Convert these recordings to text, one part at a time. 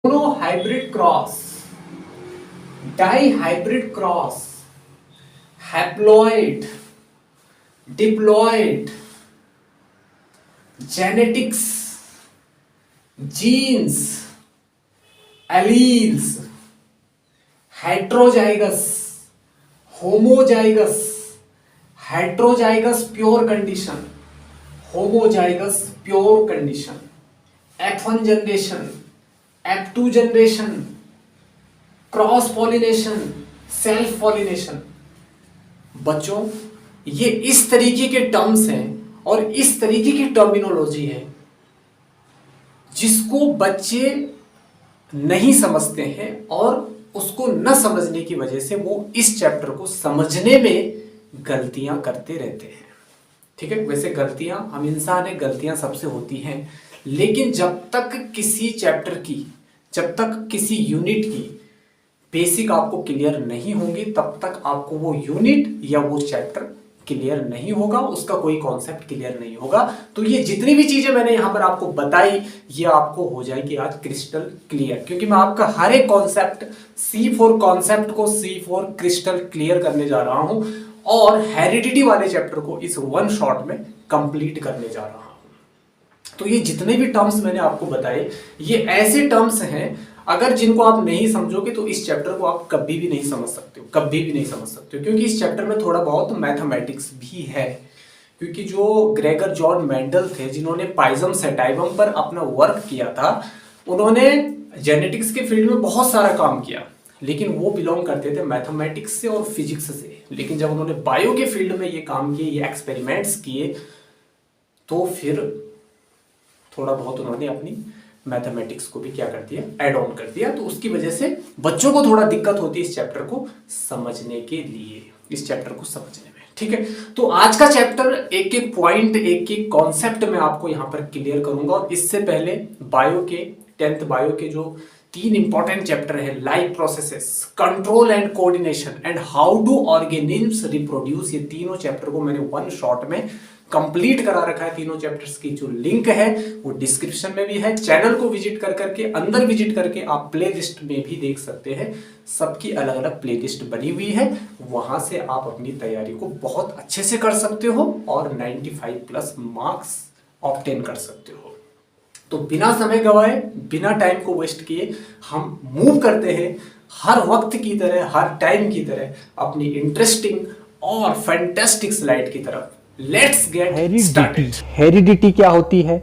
Monohybrid cross, dihybrid cross, haploid, diploid, genetics, genes, alleles, heterozygous, homozygous, heterozygous pure condition, homozygous pure condition, F1 generation, F2 generation, cross pollination, self pollination. बच्चों, ये इस तरीके के terms हैं और इस तरीके की टर्मिनोलॉजी है जिसको बच्चे नहीं समझते हैं और उसको न समझने की वजह से वो इस चैप्टर को समझने में गलतियां करते रहते हैं। ठीक है, वैसे गलतियां, हम इंसान हैं, गलतियां सबसे होती हैं, लेकिन जब तक किसी चैप्टर की, जब तक किसी यूनिट की बेसिक आपको क्लियर नहीं होंगी तब तक आपको वो यूनिट या वो चैप्टर क्लियर नहीं होगा, उसका कोई कॉन्सेप्ट क्लियर नहीं होगा। तो ये जितनी भी चीजें मैंने यहां पर आपको बताई ये आपको हो जाएगी आज क्रिस्टल क्लियर, क्योंकि मैं आपका हर एक कॉन्सेप्ट C4 कॉन्सेप्ट को C4 क्रिस्टल क्लियर करने जा रहा हूं और हेरिडिटी वाले चैप्टर को इस वन शॉट में कंप्लीट करने जा रहा हूं। तो ये जितने भी टर्म्स मैंने आपको बताए ये ऐसे टर्म्स हैं अगर जिनको आप नहीं समझोगे तो इस चैप्टर को आप कभी भी नहीं समझ सकते हो, कभी भी नहीं समझ सकते हो, क्योंकि इस चैप्टर में थोड़ा बहुत मैथमेटिक्स भी है। क्योंकि जो ग्रेगर जॉन मेंडल थे जिन्होंने पाइजम सेटाइवम पर अपना वर्क किया था, उन्होंने जेनेटिक्स के फील्ड में बहुत सारा काम किया, लेकिन वो बिलोंग करते थे मैथमेटिक्स से और फिजिक्स से। लेकिन जब उन्होंने बायो के फील्ड में ये काम किए, ये एक्सपेरिमेंट्स किए, तो फिर थोड़ा बहुत उन्होंने अपनी मैथमेटिक्स को भी क्या कर दिया, ऐड ऑन कर दिया। तो उसकी वजह से बच्चों को थोड़ा दिक्कत होती है इस चैप्टर को समझने के लिए, इस चैप्टर को समझने में। ठीक है, तो आज का चैप्टर एक एक पॉइंट, एक एक कॉन्सेप्ट मैं आपको यहां पर क्लियर करूंगा। और इससे पहले बायो के 10th बायो के जो 3 इंपॉर्टेंट चैप्टर है, life processes, control and coordination and how do organisms reproduce, ये तीनों चैप्टर को मैंने वन शॉट में कंप्लीट करा रखा है। तीनों चैप्टर्स की जो लिंक है वो डिस्क्रिप्शन में भी है। चैनल को विजिट कर करके, अंदर विजिट करके आप प्लेलिस्ट में भी देख सकते हैं, सबकी अलग अलग प्लेलिस्ट बनी हुई है, वहां से आप अपनी तैयारी को बहुत अच्छे से कर सकते हो और 95+ मार्क्स ऑब्टेन कर सकते हो। तो बिना समय गवाए, बिना टाइम को वेस्ट किए हम मूव करते हैं हर वक्त की तरह, हर टाइम की तरह अपनी इंटरेस्टिंग और फैंटास्टिक स्लाइड की तरफ। Let's get started. हेरिडिटी क्या होती है,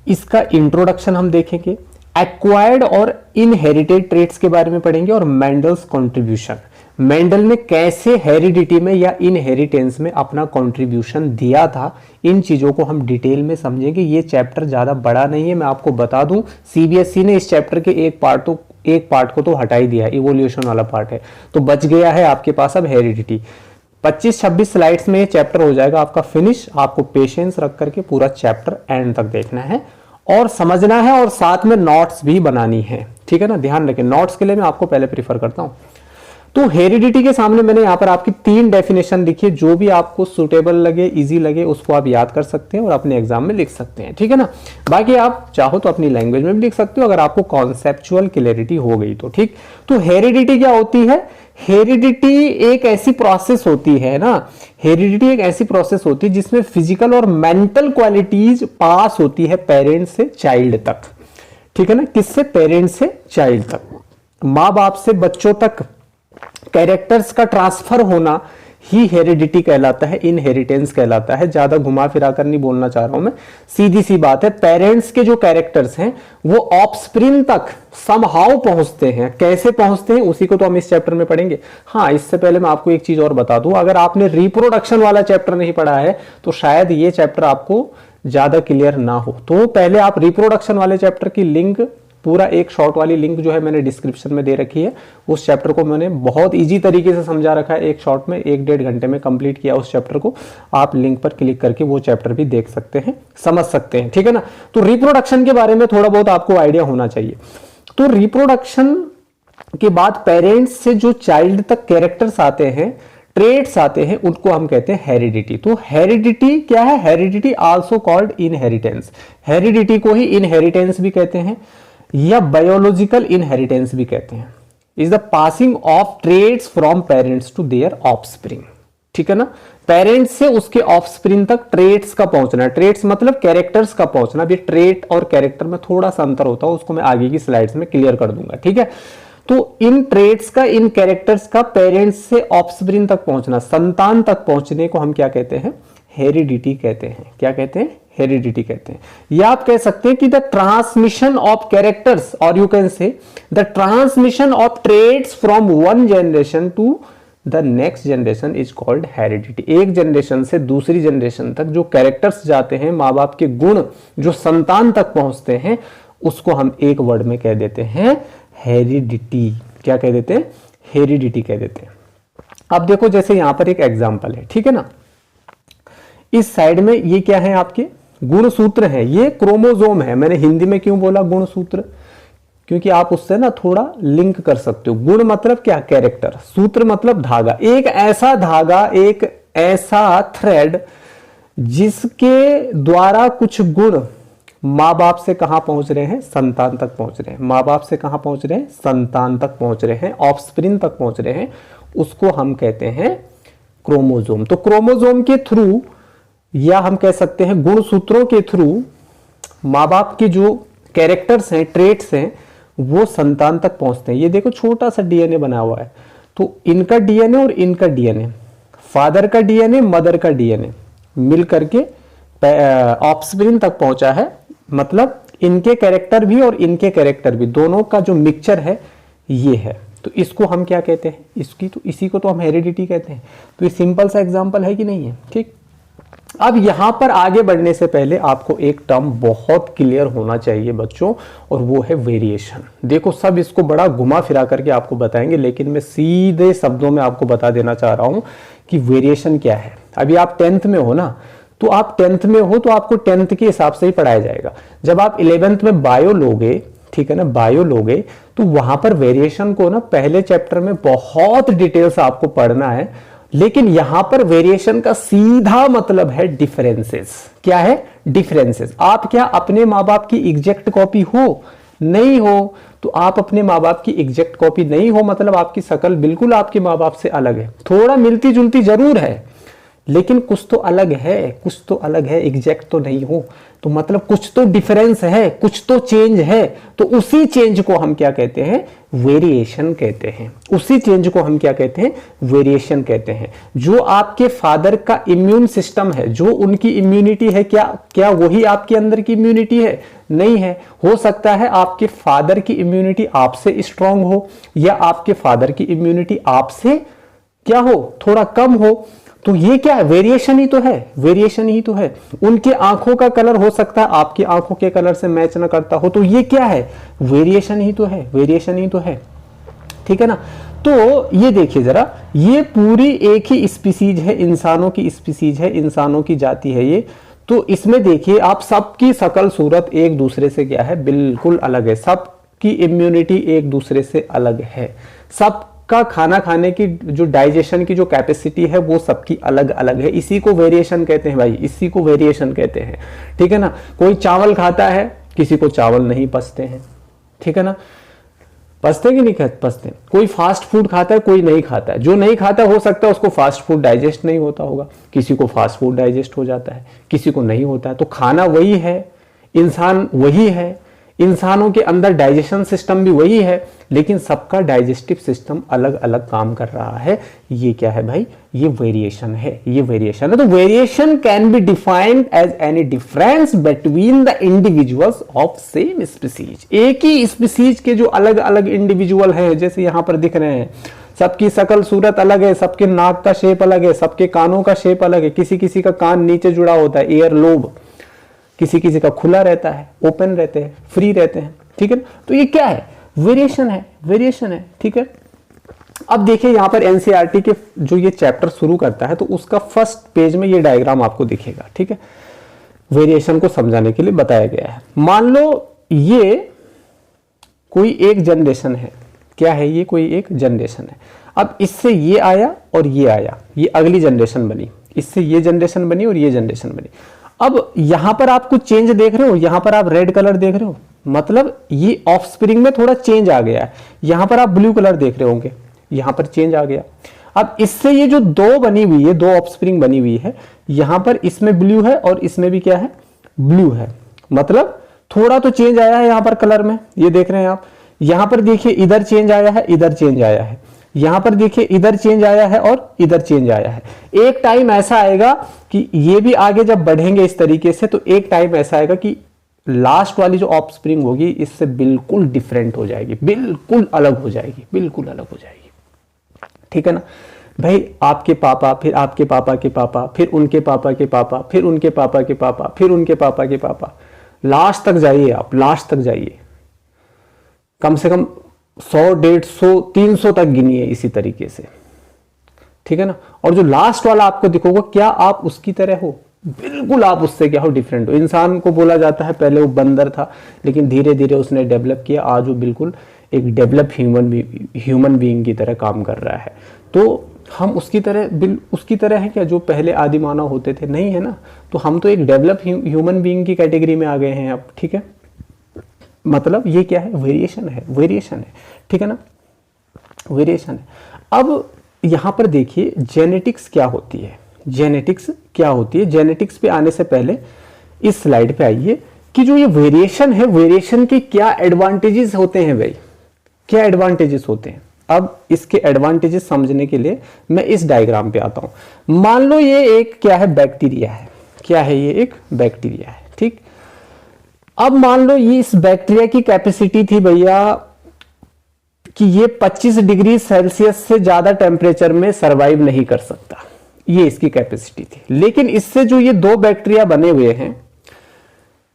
इसका इंट्रोडक्शन हम देखेंगे। एक्वायर्ड और इनहेरिटेड ट्रेट्स के बारे में पढ़ेंगे और मेंडल्स कंट्रीब्यूशन, मेंडल ने कैसे हेरिडिटी में या इनहेरिटेंस में अपना कंट्रीब्यूशन दिया था, इन चीजों को हम डिटेल में समझेंगे। ये चैप्टर ज्यादा बड़ा नहीं है, मैं आपको बता दूं, सीबीएसई ने इस चैप्टर के एक पार्ट को तो हटा ही दिया है, इवोल्यूशन वाला पार्ट है, तो बच गया है आपके पास अब हेरिडिटी। 25-26 स्लाइड्स में ये चैप्टर हो जाएगा आपका फिनिश। आपको पेशेंस रख करके पूरा चैप्टर एंड तक देखना है और समझना है और साथ में नोट्स भी बनानी है। ठीक है ना, ध्यान रखें, नोट्स के लिए मैं आपको पहले प्रीफर करता हूं। तो हेरिडिटी के सामने मैंने यहां पर आपकी 3 डेफिनेशन लिखी है, जो भी आपको सुटेबल लगे, इजी लगे, उसको आप याद कर सकते हैं और अपने एग्जाम में लिख सकते हैं। ठीक है ना, बाकी आप चाहो तो अपनी लैंग्वेज में भी लिख सकते हो अगर आपको कॉन्सेप्चुअल क्लैरिटी हो गई तो। ठीक, तो हेरिडिटी क्या होती है? हेरिडिटी एक ऐसी प्रोसेस होती है ना, हेरिडिटी एक ऐसी प्रोसेस होती है जिसमें फिजिकल और मेंटल क्वालिटीज पास होती है पेरेंट्स से चाइल्ड तक। ठीक है ना, किससे? पेरेंट्स से चाइल्ड तक, माँ बाप से बच्चों तक कैरेक्टर्स का ट्रांसफर होना ही हेरिडिटी कहलाता है, इनहेरिटेंस कहलाता है। ज्यादा घुमा फिरा कर नहीं बोलना चाह रहा हूं मैं, सीधी सी बात है। पेरेंट्स के जो कैरेक्टर्स हैं वो ऑफस्प्रिंग तक समहाउ पहुंचते हैं। कैसे पहुंचते हैं उसी को तो हम इस चैप्टर में पढ़ेंगे। हाँ, इससे पहले मैं आपको एक चीज और बता दूं, अगर आपने रिप्रोडक्शन वाला चैप्टर नहीं पढ़ा है तो शायद ये चैप्टर आपको ज्यादा क्लियर ना हो। तो पहले आप रिप्रोडक्शन वाले चैप्टर की लिंक, पूरा एक शॉर्ट वाली लिंक जो है मैंने डिस्क्रिप्शन में दे रखी है, उस चैप्टर को मैंने बहुत इजी तरीके से समझा रखा है, एक शॉर्ट में 1-1.5 घंटे में कंप्लीट किया उस चैप्टर को। आप लिंक पर क्लिक करके वो चैप्टर भी देख सकते हैं, समझ सकते हैं। ठीक है ना, तो रिप्रोडक्शन के बारे में थोड़ा बहुत आपको आइडिया होना चाहिए। तो रिप्रोडक्शन के बाद पेरेंट्स से जो चाइल्ड तक कैरेक्टर्स आते हैं, ट्रेट्स आते हैं, उनको हम कहते हैं हेरिडिटी। तो हेरिडिटी क्या है? Heredity also called inheritance. Heredity को ही इनहेरिटेंस भी कहते हैं, या बायोलॉजिकल इनहेरिटेंस भी कहते हैं, is the passing of traits from parents to their offspring. ठीक है ना, पेरेंट्स से उसके ऑफस्प्रिंग तक ट्रेट्स का पहुंचना, ट्रेट्स मतलब कैरेक्टर्स का पहुंचना। अभी ट्रेट और कैरेक्टर में थोड़ा सा अंतर होता है, उसको मैं आगे की स्लाइड्स में क्लियर कर दूंगा। ठीक है, तो इन ट्रेट्स का, इन कैरेक्टर्स का पेरेंट्स से ऑफस्प्रिंग तक पहुंचना, संतान तक पहुंचने को हम क्या कहते हैं? हेरिडिटी कहते हैं। क्या कहते हैं? हेरिडिटी कहते हैं। या आप कह सकते हैं कि द ट्रांसमिशन ऑफ कैरेक्टर्स, और you can say the transmission of traits from one generation to the next generation is called heredity. एक जनरेशन से दूसरी जनरेशन तक जो कैरेक्टर्स जाते हैं, माँ बाप के गुण जो संतान तक पहुंचते हैं, उसको हम एक वर्ड में कह देते हैं हेरिडिटी। क्या कह देते हैं? हेरिडिटी कह देते हैं। अब देखो, जैसे यहां पर एक एग्जांपल है, ठीक है ना, इस साइड में ये क्या है? आपके गुणसूत्र है, ये क्रोमोसोम है। मैंने हिंदी में क्यों बोला गुणसूत्र? क्योंकि आप उससे ना थोड़ा लिंक कर सकते हो। गुण मतलब क्या? कैरेक्टर। सूत्र मतलब धागा। एक ऐसा धागा, एक ऐसा थ्रेड जिसके द्वारा कुछ गुण माँ बाप से कहां पहुंच रहे हैं? संतान तक पहुंच रहे हैं। माँ बाप से कहां पहुंच रहे हैं? संतान तक पहुंच रहे हैं, ऑफस्प्रिंग तक पहुंच रहे हैं, उसको हम कहते हैं क्रोमोसोम। तो क्रोमोसोम के थ्रू, या हम कह सकते हैं गुणसूत्रों के थ्रू, माँ बाप के जो कैरेक्टर्स हैं, ट्रेट्स हैं, वो संतान तक पहुंचते हैं। ये देखो छोटा सा डीएनए बना हुआ है, तो इनका डीएनए और इनका डीएनए, फादर का डीएनए, मदर का डीएनए मिल करके ऑफस्प्रिंग तक पहुंचा है। मतलब इनके कैरेक्टर भी और इनके कैरेक्टर भी, दोनों का जो मिक्सचर है ये है। तो इसको हम क्या कहते हैं? इसी को तो हम हेरिडिटी कहते हैं। तो ये सिंपल सा एग्जांपल है कि नहीं है? ठीक। अब यहां पर आगे बढ़ने से पहले आपको एक टर्म बहुत क्लियर होना चाहिए बच्चों, और वो है वेरिएशन। देखो, सब इसको बड़ा घुमा फिरा करके आपको बताएंगे, लेकिन मैं सीधे शब्दों में आपको बता देना चाह रहा हूं कि वेरिएशन क्या है। अभी आप 10th में हो ना, तो आप 10th में हो तो आपको 10th के हिसाब से ही पढ़ाया जाएगा। जब आप 11th में बायो लोगे, ठीक है ना, बायो लोगे, तो वहां पर वेरिएशन को ना पहले चैप्टर में बहुत डिटेल से आपको पढ़ना है। लेकिन यहां पर वेरिएशन का सीधा मतलब है डिफरेंसेस। क्या है? डिफरेंसेस। आप क्या अपने माँ बाप की एग्जैक्ट कॉपी हो? नहीं हो। तो आप अपने माँ बाप की एग्जैक्ट कॉपी नहीं हो, मतलब आपकी शक्ल बिल्कुल आपके माँ बाप से अलग है। थोड़ा मिलती जुलती जरूर है, लेकिन कुछ तो अलग है, कुछ तो अलग है, एग्जैक्ट तो नहीं हो। तो मतलब कुछ तो डिफरेंस है, कुछ तो चेंज है। तो उसी चेंज को हम क्या कहते हैं? वेरिएशन कहते हैं। उसी चेंज को हम क्या कहते हैं? वेरिएशन कहते हैं। जो आपके फादर का इम्यून सिस्टम है, जो उनकी इम्यूनिटी है, क्या वही आपके अंदर की इम्यूनिटी है? नहीं है। हो सकता है आपके फादर की इम्यूनिटी आपसे स्ट्रांग हो, या आपके फादर की इम्यूनिटी आपसे क्या हो? थोड़ा कम हो। तो ये क्या है? वेरिएशन ही तो है, वेरिएशन ही तो है। उनके आंखों का कलर हो सकता है आपकी आंखों के कलर से मैच ना करता हो, तो ये क्या है? वेरिएशन ही तो है, वेरिएशन ही तो है। ठीक है ना। तो ये देखिए जरा, ये पूरी एक ही स्पीसीज है, इंसानों की स्पीसीज है, इंसानों की जाति है ये। तो इसमें देखिए आप, सबकी शक्ल सूरत एक दूसरे से क्या है? बिल्कुल अलग है। सबकी इम्यूनिटी एक दूसरे से अलग है। सब का खाना खाने की जो डाइजेशन की जो कैपेसिटी है वो सबकी अलग अलग है। इसी को वेरिएशन कहते हैं भाई, इसी को वेरिएशन कहते हैं। ठीक है ना। कोई चावल खाता है, किसी को चावल नहीं पचते हैं। ठीक है ना। पचते कि नहीं पचते? कोई फास्ट फूड खाता है, कोई नहीं खाता है। जो नहीं खाता हो सकता है उसको फास्ट फूड डाइजेस्ट नहीं होता होगा, किसी को फास्ट फूड डाइजेस्ट हो जाता है, किसी को नहीं होता है। तो खाना वही है, इंसान वही है, इंसानों के अंदर डाइजेशन सिस्टम भी वही है, लेकिन सबका डाइजेस्टिव सिस्टम अलग अलग काम कर रहा है। ये क्या है भाई? ये वेरिएशन है, ये वेरिएशन है। तो variation can be defined as any difference between the individuals of same species. एक ही स्पीसीज के जो अलग अलग इंडिविजुअल हैं, जैसे यहां पर दिख रहे हैं, सबकी शक्ल सूरत अलग है, सबके नाक का शेप अलग है, सबके कानों का शेप अलग है। किसी किसी का कान नीचे जुड़ा होता है, ईयर लोब, किसी किसी का खुला रहता है, ओपन रहते हैं, फ्री रहते हैं। ठीक है। तो ये क्या है? वेरिएशन है, वेरिएशन है। ठीक है। अब देखिए यहां पर एनसीईआरटी के जो ये चैप्टर शुरू करता है, तो उसका फर्स्ट पेज में ये डायग्राम आपको दिखेगा। ठीक है। वेरिएशन को समझाने के लिए बताया गया है। मान लो ये कोई एक जनरेशन है। क्या है? ये कोई एक जनरेशन है। अब इससे ये आया और ये आया, ये अगली जनरेशन बनी, इससे ये जनरेशन बनी और ये जनरेशन बनी। अब यहां पर आप कुछ चेंज देख रहे हो, यहां पर आप रेड कलर देख रहे हो, मतलब ये ऑफस्प्रिंग में थोड़ा चेंज आ गया है। यहां पर आप ब्लू कलर देख रहे होंगे, यहां पर चेंज आ गया। अब इससे ये जो दो बनी हुई है, दो ऑफस्प्रिंग बनी हुई है, यहां पर इसमें ब्लू है और इसमें भी क्या है, ब्लू है। मतलब थोड़ा तो चेंज आया है यहां पर कलर में, ये देख रहे हैं आप। यहां पर देखिए इधर चेंज आया है, इधर चेंज आया है, यहां पर देखिए इधर चेंज आया है और इधर चेंज आया है। एक टाइम ऐसा आएगा कि ये भी आगे जब बढ़ेंगे इस तरीके से, तो एक टाइम ऐसा आएगा कि लास्ट वाली जो ऑफस्प्रिंग होगी इससे बिल्कुल डिफरेंट हो जाएगी, बिल्कुल अलग हो जाएगी, बिल्कुल अलग हो जाएगी। ठीक है ना भाई, आपके पापा, फिर आपके पापा के पापा, फिर उनके पापा के पापा, फिर उनके पापा के पापा, फिर उनके पापा के पापा, लास्ट तक जाइए आप, लास्ट तक जाइए, कम से कम 100, 150, 300 तक गिनिए इसी तरीके से। ठीक है ना। और जो लास्ट वाला आपको दिखोगा, क्या आप उसकी तरह हो? बिल्कुल आप उससे क्या हो, डिफरेंट हो। इंसान को बोला जाता है पहले वो बंदर था, लेकिन धीरे धीरे उसने डेवलप किया, आज वो बिल्कुल एक डेवलप ह्यूमन बीइंग की तरह काम कर रहा है। तो हम उसकी तरह हैं क्या, जो पहले आदि मानव होते थे? नहीं है ना। तो हम तो एक डेवलप ह्यूमन बीइंग की कैटेगरी में आ गए हैं अब। ठीक है, मतलब ये क्या है, वेरिएशन है, वेरिएशन है। ठीक है ना, वेरिएशन है। अब यहां पर देखिए जेनेटिक्स क्या होती है, जेनेटिक्स क्या होती है। जेनेटिक्स पे आने से पहले इस स्लाइड पे आइए कि जो ये वेरिएशन है, वेरिएशन के क्या एडवांटेजेस होते हैं भाई, क्या एडवांटेजेस होते हैं। अब इसके एडवांटेजेस समझने के लिए मैं इस डायग्राम पे आता हूं। मान लो ये एक क्या है, बैक्टीरिया है। क्या है ये? एक बैक्टीरिया है। ठीक, अब मान लो ये इस बैक्टीरिया की कैपेसिटी थी भैया कि ये 25 डिग्री सेल्सियस से ज्यादा टेम्परेचर में सरवाइव नहीं कर सकता, ये इसकी कैपेसिटी थी। लेकिन इससे जो ये दो बैक्टीरिया बने हुए हैं,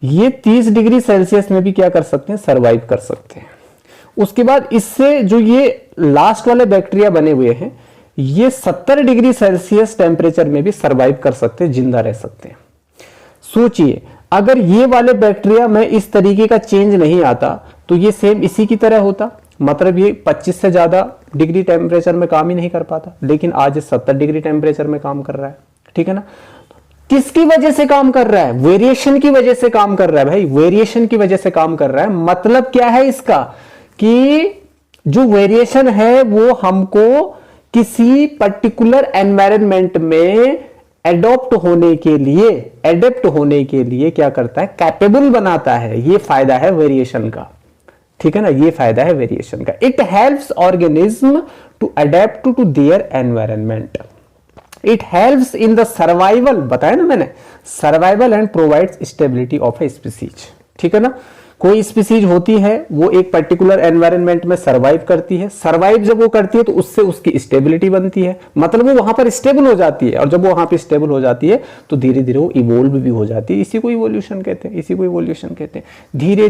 ये 30 डिग्री सेल्सियस में भी क्या कर सकते हैं, सरवाइव कर सकते हैं। उसके बाद इससे जो ये लास्ट वाले बैक्टीरिया बने हुए हैं, ये 70 डिग्री सेल्सियस टेम्परेचर में भी सरवाइव कर सकते हैं, जिंदा रह सकते हैं। सोचिए, अगर ये वाले बैक्टीरिया में इस तरीके का चेंज नहीं आता तो ये सेम इसी की तरह होता, मतलब ये 25 से ज्यादा डिग्री टेम्परेचर में काम ही नहीं कर पाता। लेकिन आज 70 डिग्री टेम्परेचर में काम कर रहा है। ठीक है ना। किसकी वजह से काम कर रहा है? वेरिएशन की वजह से काम कर रहा है भाई, वेरिएशन की वजह से काम कर रहा है। मतलब क्या है इसका, कि जो वेरिएशन है वो हमको किसी पर्टिकुलर एनवायरनमेंट में एडॉप्ट होने के लिए क्या करता है, कैपेबल बनाता है। ये फायदा है वेरिएशन का। ठीक है ना, ये फायदा है वेरिएशन का। It helps organism to adapt to their environment, it helps in the survival, बताया ना मैंने, survival and provides stability of a species. ठीक है ना। कोई स्पीसीज होती है वो एक पर्टिकुलर एनवायरनमेंट में सरवाइव करती है, सरवाइव जब वो करती है तो उससे उसकी स्टेबिलिटी बनती है, मतलब वो वहां पर स्टेबल हो जाती है। और जब वो वहां पे स्टेबल हो जाती है तो धीरे धीरे वो इवोल्व भी हो जाती है। इसी को इवोल्यूशन कहते हैं, इसी को इवोल्यूशन कहते हैं। धीरे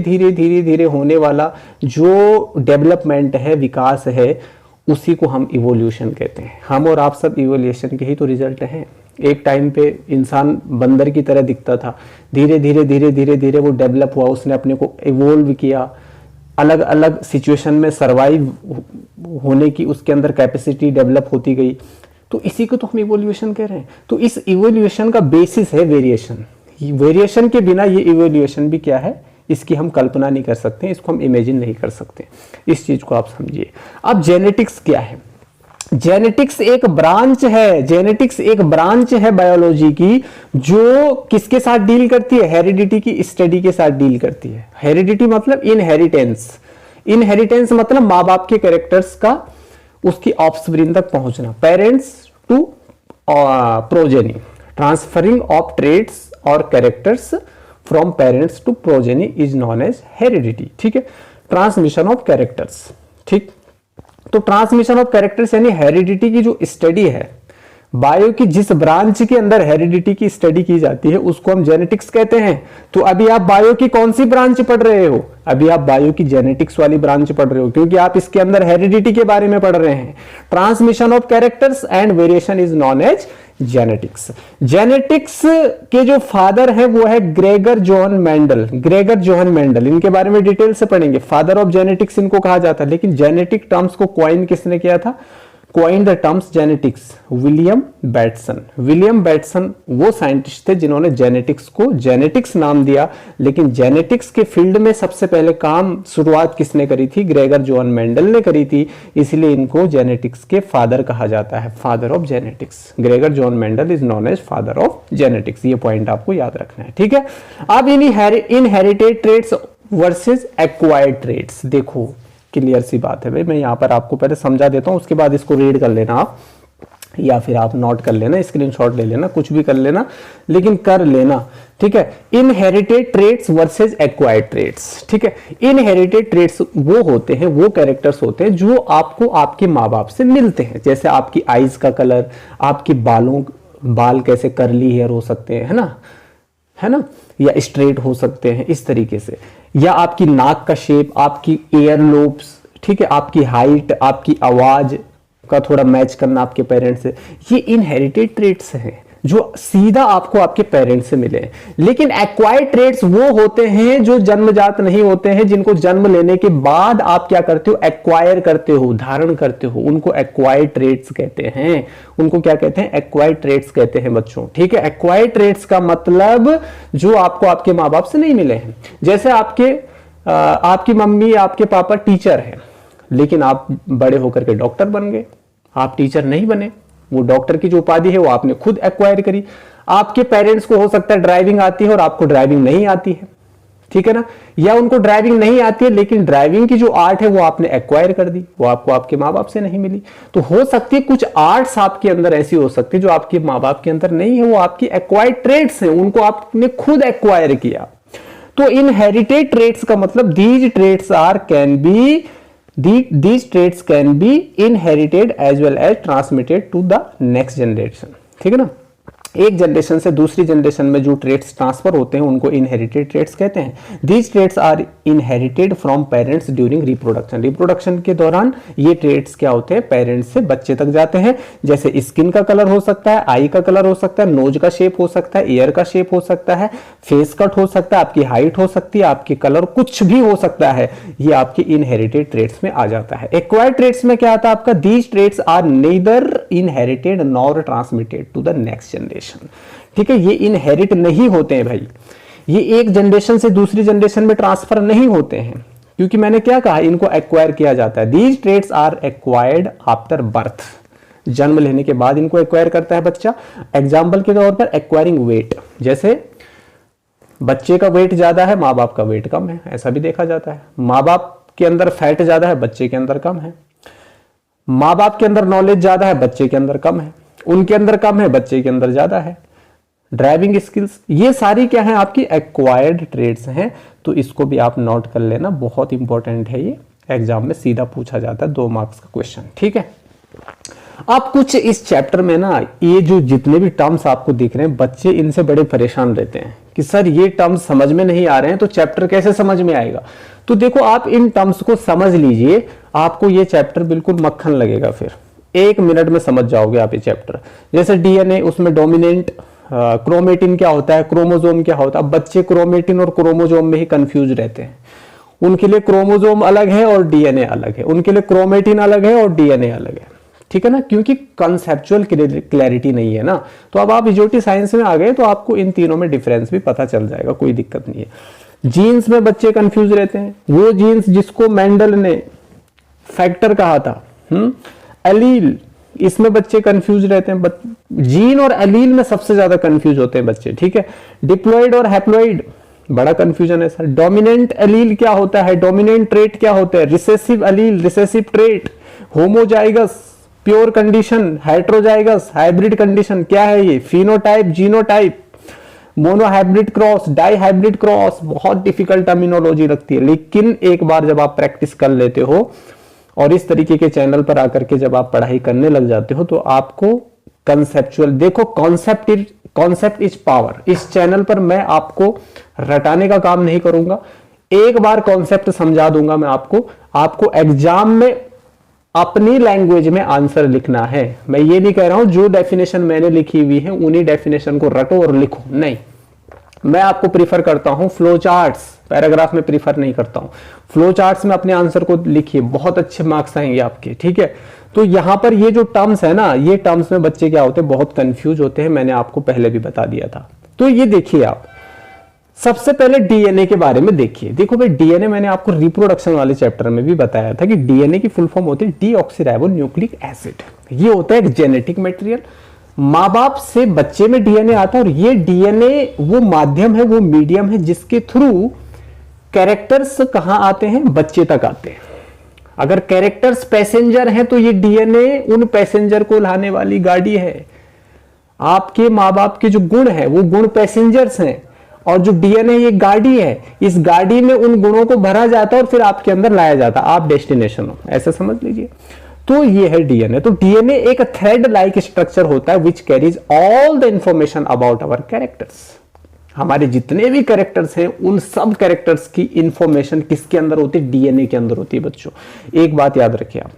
धीरे होने वाला जो डेवलपमेंट है, विकास है, उसी को हम इवोल्यूशन कहते हैं। हम और आप सब इवोल्यूशन के ही तो रिजल्ट हैं। एक टाइम पे इंसान बंदर की तरह दिखता था, धीरे धीरे वो डेवलप हुआ, उसने अपने को इवोल्व किया, अलग अलग सिचुएशन में सरवाइव होने की उसके अंदर कैपेसिटी डेवलप होती गई। तो इसी को तो हम इवोल्यूशन कह रहे हैं। तो इस इवोल्यूशन का बेसिस है वेरिएशन। वेरिएशन के बिना ये इवोल्यूशन भी क्या है, इसकी हम कल्पना नहीं कर सकते, इसको हम इमेजिन नहीं कर सकते। इस चीज को आप समझिए। अब जेनेटिक्स क्या है? जेनेटिक्स एक ब्रांच है, जेनेटिक्स एक ब्रांच है बायोलॉजी की, जो किसके साथ डील करती है, हेरिडिटी की स्टडी के साथ डील करती है। हेरिडिटी मतलब इनहेरिटेंस, इनहेरिटेंस मतलब माँ बाप के कैरेक्टर्स का उसकी ऑफस्प्रिंग तक पहुंचना, parents to progeny, transferring of traits और characters from parents to progeny is known as heredity. ठीक है, ट्रांसमिशन ऑफ कैरेक्टर्स। ठीक, तो ट्रांसमिशन ऑफ कैरेक्टर्स यानी हेरिडिटी की जो स्टडी है, बायो की जिस ब्रांच के अंदर हेरिडिटी की स्टडी की जाती है उसको हम जेनेटिक्स कहते हैं। तो अभी आप बायो की कौन सी ब्रांच पढ़ रहे हो? अभी आप बायो की जेनेटिक्स वाली ब्रांच पढ़ रहे हो, क्योंकि आप इसके अंदर हेरिडिटी के बारे में पढ़ रहे हैं। Transmission of characters and variation is known as genetics. Genetics के जो फादर है वो है Gregor Johann Mendel. Gregor Johann Mendel, इनके बारे में डिटेल से पढ़ेंगे। फादर ऑफ जेनेटिक्स इनको कहा जाता है। लेकिन जेनेटिक टर्म्स को कॉइन किसने किया था? coined the terms genetics William Bateson. William Bateson वो साइंटिस्ट थे जिन्होंने जेनेटिक्स को जेनेटिक्स नाम दिया, लेकिन जेनेटिक्स के फील्ड में सबसे पहले काम शुरुआत किसने करी थी? ग्रेगर जॉन मेंडल ने करी थी, इसलिए इनको जेनेटिक्स के फादर कहा जाता है, father of genetics. Gregor John Mendel is known as father of genetics, ये पॉइंट आपको याद रखना है, ठीक है। अब inherited traits versus acquired traits, देखो क्लियर सी बात है भाई, मैं यहां पर आपको पहले समझा देता हूं, उसके बाद इसको रीड कर लेना आप, या फिर आप नोट कर लेना, स्क्रीनशॉट ले लेना, कुछ भी कर लेना, लेकिन कर लेना, ठीक है। Inherited traits versus acquired traits, ठीक है। इनहेरिटेड ट्रेट्स वो होते हैं, वो कैरेक्टर्स होते हैं जो आपको आपके माँ बाप से मिलते हैं, जैसे आपकी आईज का कलर, आपके बाल कैसे कर्ली हेयर हो सकते हैं, है ना, या स्ट्रेट हो सकते हैं इस तरीके से, या आपकी नाक का शेप, आपकी एयर लोब्स, ठीक है, आपकी हाइट, आपकी आवाज का थोड़ा मैच करना आपके पेरेंट्स से, ये इनहेरिटेड ट्रेट्स हैं जो सीधा आपको आपके पेरेंट्स से मिले। लेकिन एक्वायर्ड ट्रेट्स वो होते हैं जो जन्मजात नहीं होते हैं, जिनको जन्म लेने के बाद आप क्या करते हो? एक्वायर करते हो, धारण करते हो, उनको एक्वायर्ड ट्रेट्स कहते हैं। उनको क्या कहते हैं? एक्वायर्ड ट्रेट्स कहते हैं बच्चों, ठीक है। एक्वायर्ड ट्रेट्स का मतलब जो आपको आपके माँ बाप से नहीं मिले हैं। जैसे आपकी मम्मी, आपके पापा टीचर हैं, लेकिन आप बड़े होकर के डॉक्टर बन गए, आप टीचर नहीं बने, वो डॉक्टर की जो उपाधि है वो आपने खुद एक्वायर करी। आपके पेरेंट्स को हो सकता है ड्राइविंग आती है और आपको ड्राइविंग नहीं आती है, ठीक है ना, या उनको ड्राइविंग नहीं आती है लेकिन ड्राइविंग की जो आर्ट है वो आपने एक्वायर कर दी, वो आपको आपके माँ बाप से नहीं मिली। तो हो सकती है कुछ आर्ट्स आपके अंदर ऐसी हो सकती है जो आपके माँ बाप के अंदर नहीं है, वो आपकी एक्वायर्ड ट्रेट्स हैं, उनको आपने खुद एक्वायर किया। तो इनहेरिटेड ट्रेट्स का मतलब these traits can be inherited as well as transmitted to the next generation, ठीक है ना। एक जनरेशन से दूसरी जनरेशन में जो ट्रेट्स ट्रांसफर होते हैं उनको इनहेरिटेड ट्रेट्स कहते हैं। These traits are inherited from parents during reproduction. Reproduction के दौरान ये ट्रेट्स क्या होते हैं? पेरेंट्स से बच्चे तक जाते हैं। जैसे स्किन का कलर हो सकता है, आई का कलर हो सकता है, नोज का शेप हो सकता है, ईयर का शेप हो सकता है, फेस कट हो सकता है, आपकी हाइट हो सकती है, आपकी कलर कुछ भी हो सकता है, ये आपके इनहेरिटेड ट्रेट्स में आ जाता है। एक्वायर्ड ट्रेट्स में क्या आता है आपका? These traits are neither inherited nor transmitted to the next generation, ठीक है। ये इनहेरिट नहीं होते हैं भाई, ये एक जनरेशन से दूसरी जनरेशन में ट्रांसफर नहीं होते हैं, क्योंकि मैंने क्या कहा, इनको एक्वायर किया जाता है। These traits are acquired after birth, जन्म लेने के बाद इनको एक्वायर करता है बच्चा। एग्जाम्पल के तौर पर एक्वायरिंग वेट, जैसे बच्चे का वेट ज्यादा है, माँ बाप का वेट कम है, ऐसा भी देखा जाता है। माँ बाप के अंदर फैट ज्यादा है, बच्चे के अंदर कम है। माँ बाप के अंदर नॉलेज ज्यादा है, बच्चे के अंदर कम है। उनके अंदर कम है, बच्चे के अंदर ज्यादा है। ड्राइविंग स्किल्स, ये सारी क्या है? आपकी एक्वायर्ड ट्रेड्स हैं। तो इसको भी आप नोट कर लेना, बहुत इंपॉर्टेंट है ये, एग्जाम में सीधा पूछा जाता है, 2 मार्क्स का क्वेश्चन, ठीक है। अब कुछ इस चैप्टर में ना, ये जो जितने भी टर्म्स आपको दिख रहे हैं, बच्चे इनसे बड़े परेशान रहते हैं कि सर ये टर्म्स समझ में नहीं आ रहे हैं, तो चैप्टर कैसे समझ में आएगा? तो देखो, आप इन टर्म्स को समझ लीजिए, आपको ये चैप्टर बिल्कुल मक्खन लगेगा, फिर 1 मिनट में समझ जाओगे आप ये चैप्टर। जैसे डीएनए, उसमें डोमिनेंट क्रोमेटिन क्या होता है, क्रोमोजोम क्या होता है। बच्चे क्रोमेटिन और क्रोमोजोम में ही कंफ्यूज रहते हैं, उनके लिए क्रोमोजोम अलग है और डीएनए अलग है, उनके लिए क्रोमेटिन अलग है और डीएनए अलग है, ठीक है ना, क्योंकि कंसेप्चुअल क्लैरिटी नहीं है ना। तो अब आप इजोटी साइंस में आ गए तो आपको इन तीनों में डिफरेंस भी पता चल जाएगा, कोई दिक्कत नहीं है। जीन्स में बच्चे कंफ्यूज रहते हैं, वो जीन्स जिसको मेंडल ने फैक्टर कहा था, एलील, इसमें बच्चे कंफ्यूज रहते हैं। जीन और एलील में सबसे ज्यादा कंफ्यूज होते हैं बच्चे, ठीक है। डिप्लॉइड और हैप्लॉइड, बड़ा कंफ्यूजन है सर। डोमिनेंट एलील क्या होता है, डोमिनेंट ट्रेट क्या होता है, recessive allele, recessive trait, homozygous, pure condition, heterozygous, hybrid condition, क्या है ये, phenotype, genotype, monohybrid cross, dihybrid cross. बहुत डिफिकल्ट टर्मिनोलॉजी लगती है, लेकिन एक बार जब आप प्रैक्टिस कर लेते हो और इस तरीके के चैनल पर आकर के जब आप पढ़ाई करने लग जाते हो तो आपको कंसेप्चुअल, देखो कॉन्सेप्ट इज पावर। इस चैनल पर मैं आपको रटाने का काम नहीं करूंगा, एक बार कॉन्सेप्ट समझा दूंगा मैं आपको एग्जाम में अपनी लैंग्वेज में आंसर लिखना है। मैं ये नहीं कह रहा हूं जो डेफिनेशन मैंने लिखी हुई है उन्हीं डेफिनेशन को रटो और लिखो, नहीं। मैं आपको प्रीफर करता हूं फ्लो चार्ट्स, पैराग्राफ में प्रीफर नहीं करता हूं। फ्लो चार्ट्स में अपने आंसर को लिखिए, बहुत अच्छे मार्क्स आएंगे आपके, ठीक है। तो यहां पर ये जो टर्म्स है ना, ये टर्म्स में बच्चे क्या होते हैं, बहुत कंफ्यूज होते हैं, मैंने आपको पहले भी बता दिया था। तो ये देखिए आप, सबसे पहले डीएनए के बारे में देखिए। देखो भाई, डीएनए मैंने आपको रिप्रोडक्शन वाले चैप्टर में भी बताया था कि डीएनए की फुल फॉर्म होती है डीऑक्सीराइबोन्यूक्लिक एसिड। ये होता है एक जेनेटिक मटेरियल, माँ बाप से बच्चे में डीएनए आता है, और ये डीएनए वो माध्यम है, वो मीडियम है जिसके थ्रू कैरेक्टर्स कहां आते हैं, बच्चे तक आते हैं। अगर कैरेक्टर्स पैसेंजर हैं तो ये डीएनए उन पैसेंजर को लाने वाली गाड़ी है। आपके माँ बाप के जो गुण है वो गुण पैसेंजर्स हैं, और जो डीएनए ये गाड़ी है, इस गाड़ी में उन गुणों को भरा जाता है और फिर आपके अंदर लाया जाता है, आप डेस्टिनेशन हो, ऐसा समझ लीजिए। तो ये है डीएनए। तो डीएनए एक थ्रेड लाइक स्ट्रक्चर होता है which carries all the information about our characters. हमारे जितने भी कैरेक्टर्स हैं उन सब कैरेक्टर्स की इंफॉर्मेशन किसके अंदर होती है, डीएनए के अंदर होती है। बच्चों एक बात याद रखिए आप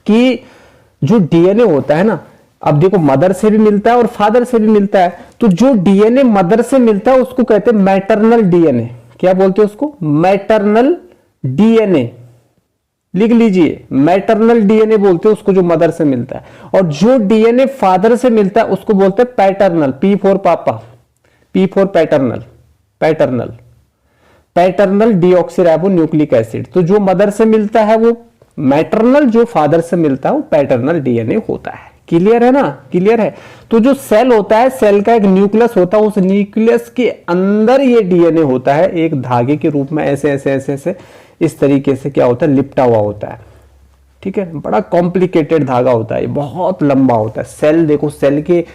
कि जो डीएनए होता है ना, अब देखो मदर से भी मिलता है और फादर से भी मिलता है। तो जो डीएनए मदर से मिलता है उसको कहते हैं मैटरनल डीएनए। क्या बोलते हैं उसको, मैटरनल डीएनए। लिख लीजिए, मैटरनल डीएनए बोलते हैं उसको जो मदर से मिलता है, और जो डीएनए फादर से मिलता है उसको बोलते हैं पैटर्नल। पी फॉर पापा, P for paternal, paternal, paternal deoxyribonucleic acid. तो जो मदर से मिलता है वो मैटरनल, जो फादर से मिलता है वो पैटर्नल डीएनए होता है। क्लियर है ना, क्लियर है। तो जो सेल होता है, सेल का एक न्यूक्लियस होता है, उस न्यूक्लियस के अंदर ये डीएनए होता है एक धागे के रूप में, ऐसे ऐसे ऐसे ऐसे इस तरीके से क्या होता है, लिपटा हुआ होता है, ठीक है। बड़ा कॉम्प्लिकेटेड धागा होता है, बहुत लंबा होता है। सेल देखो, सेल के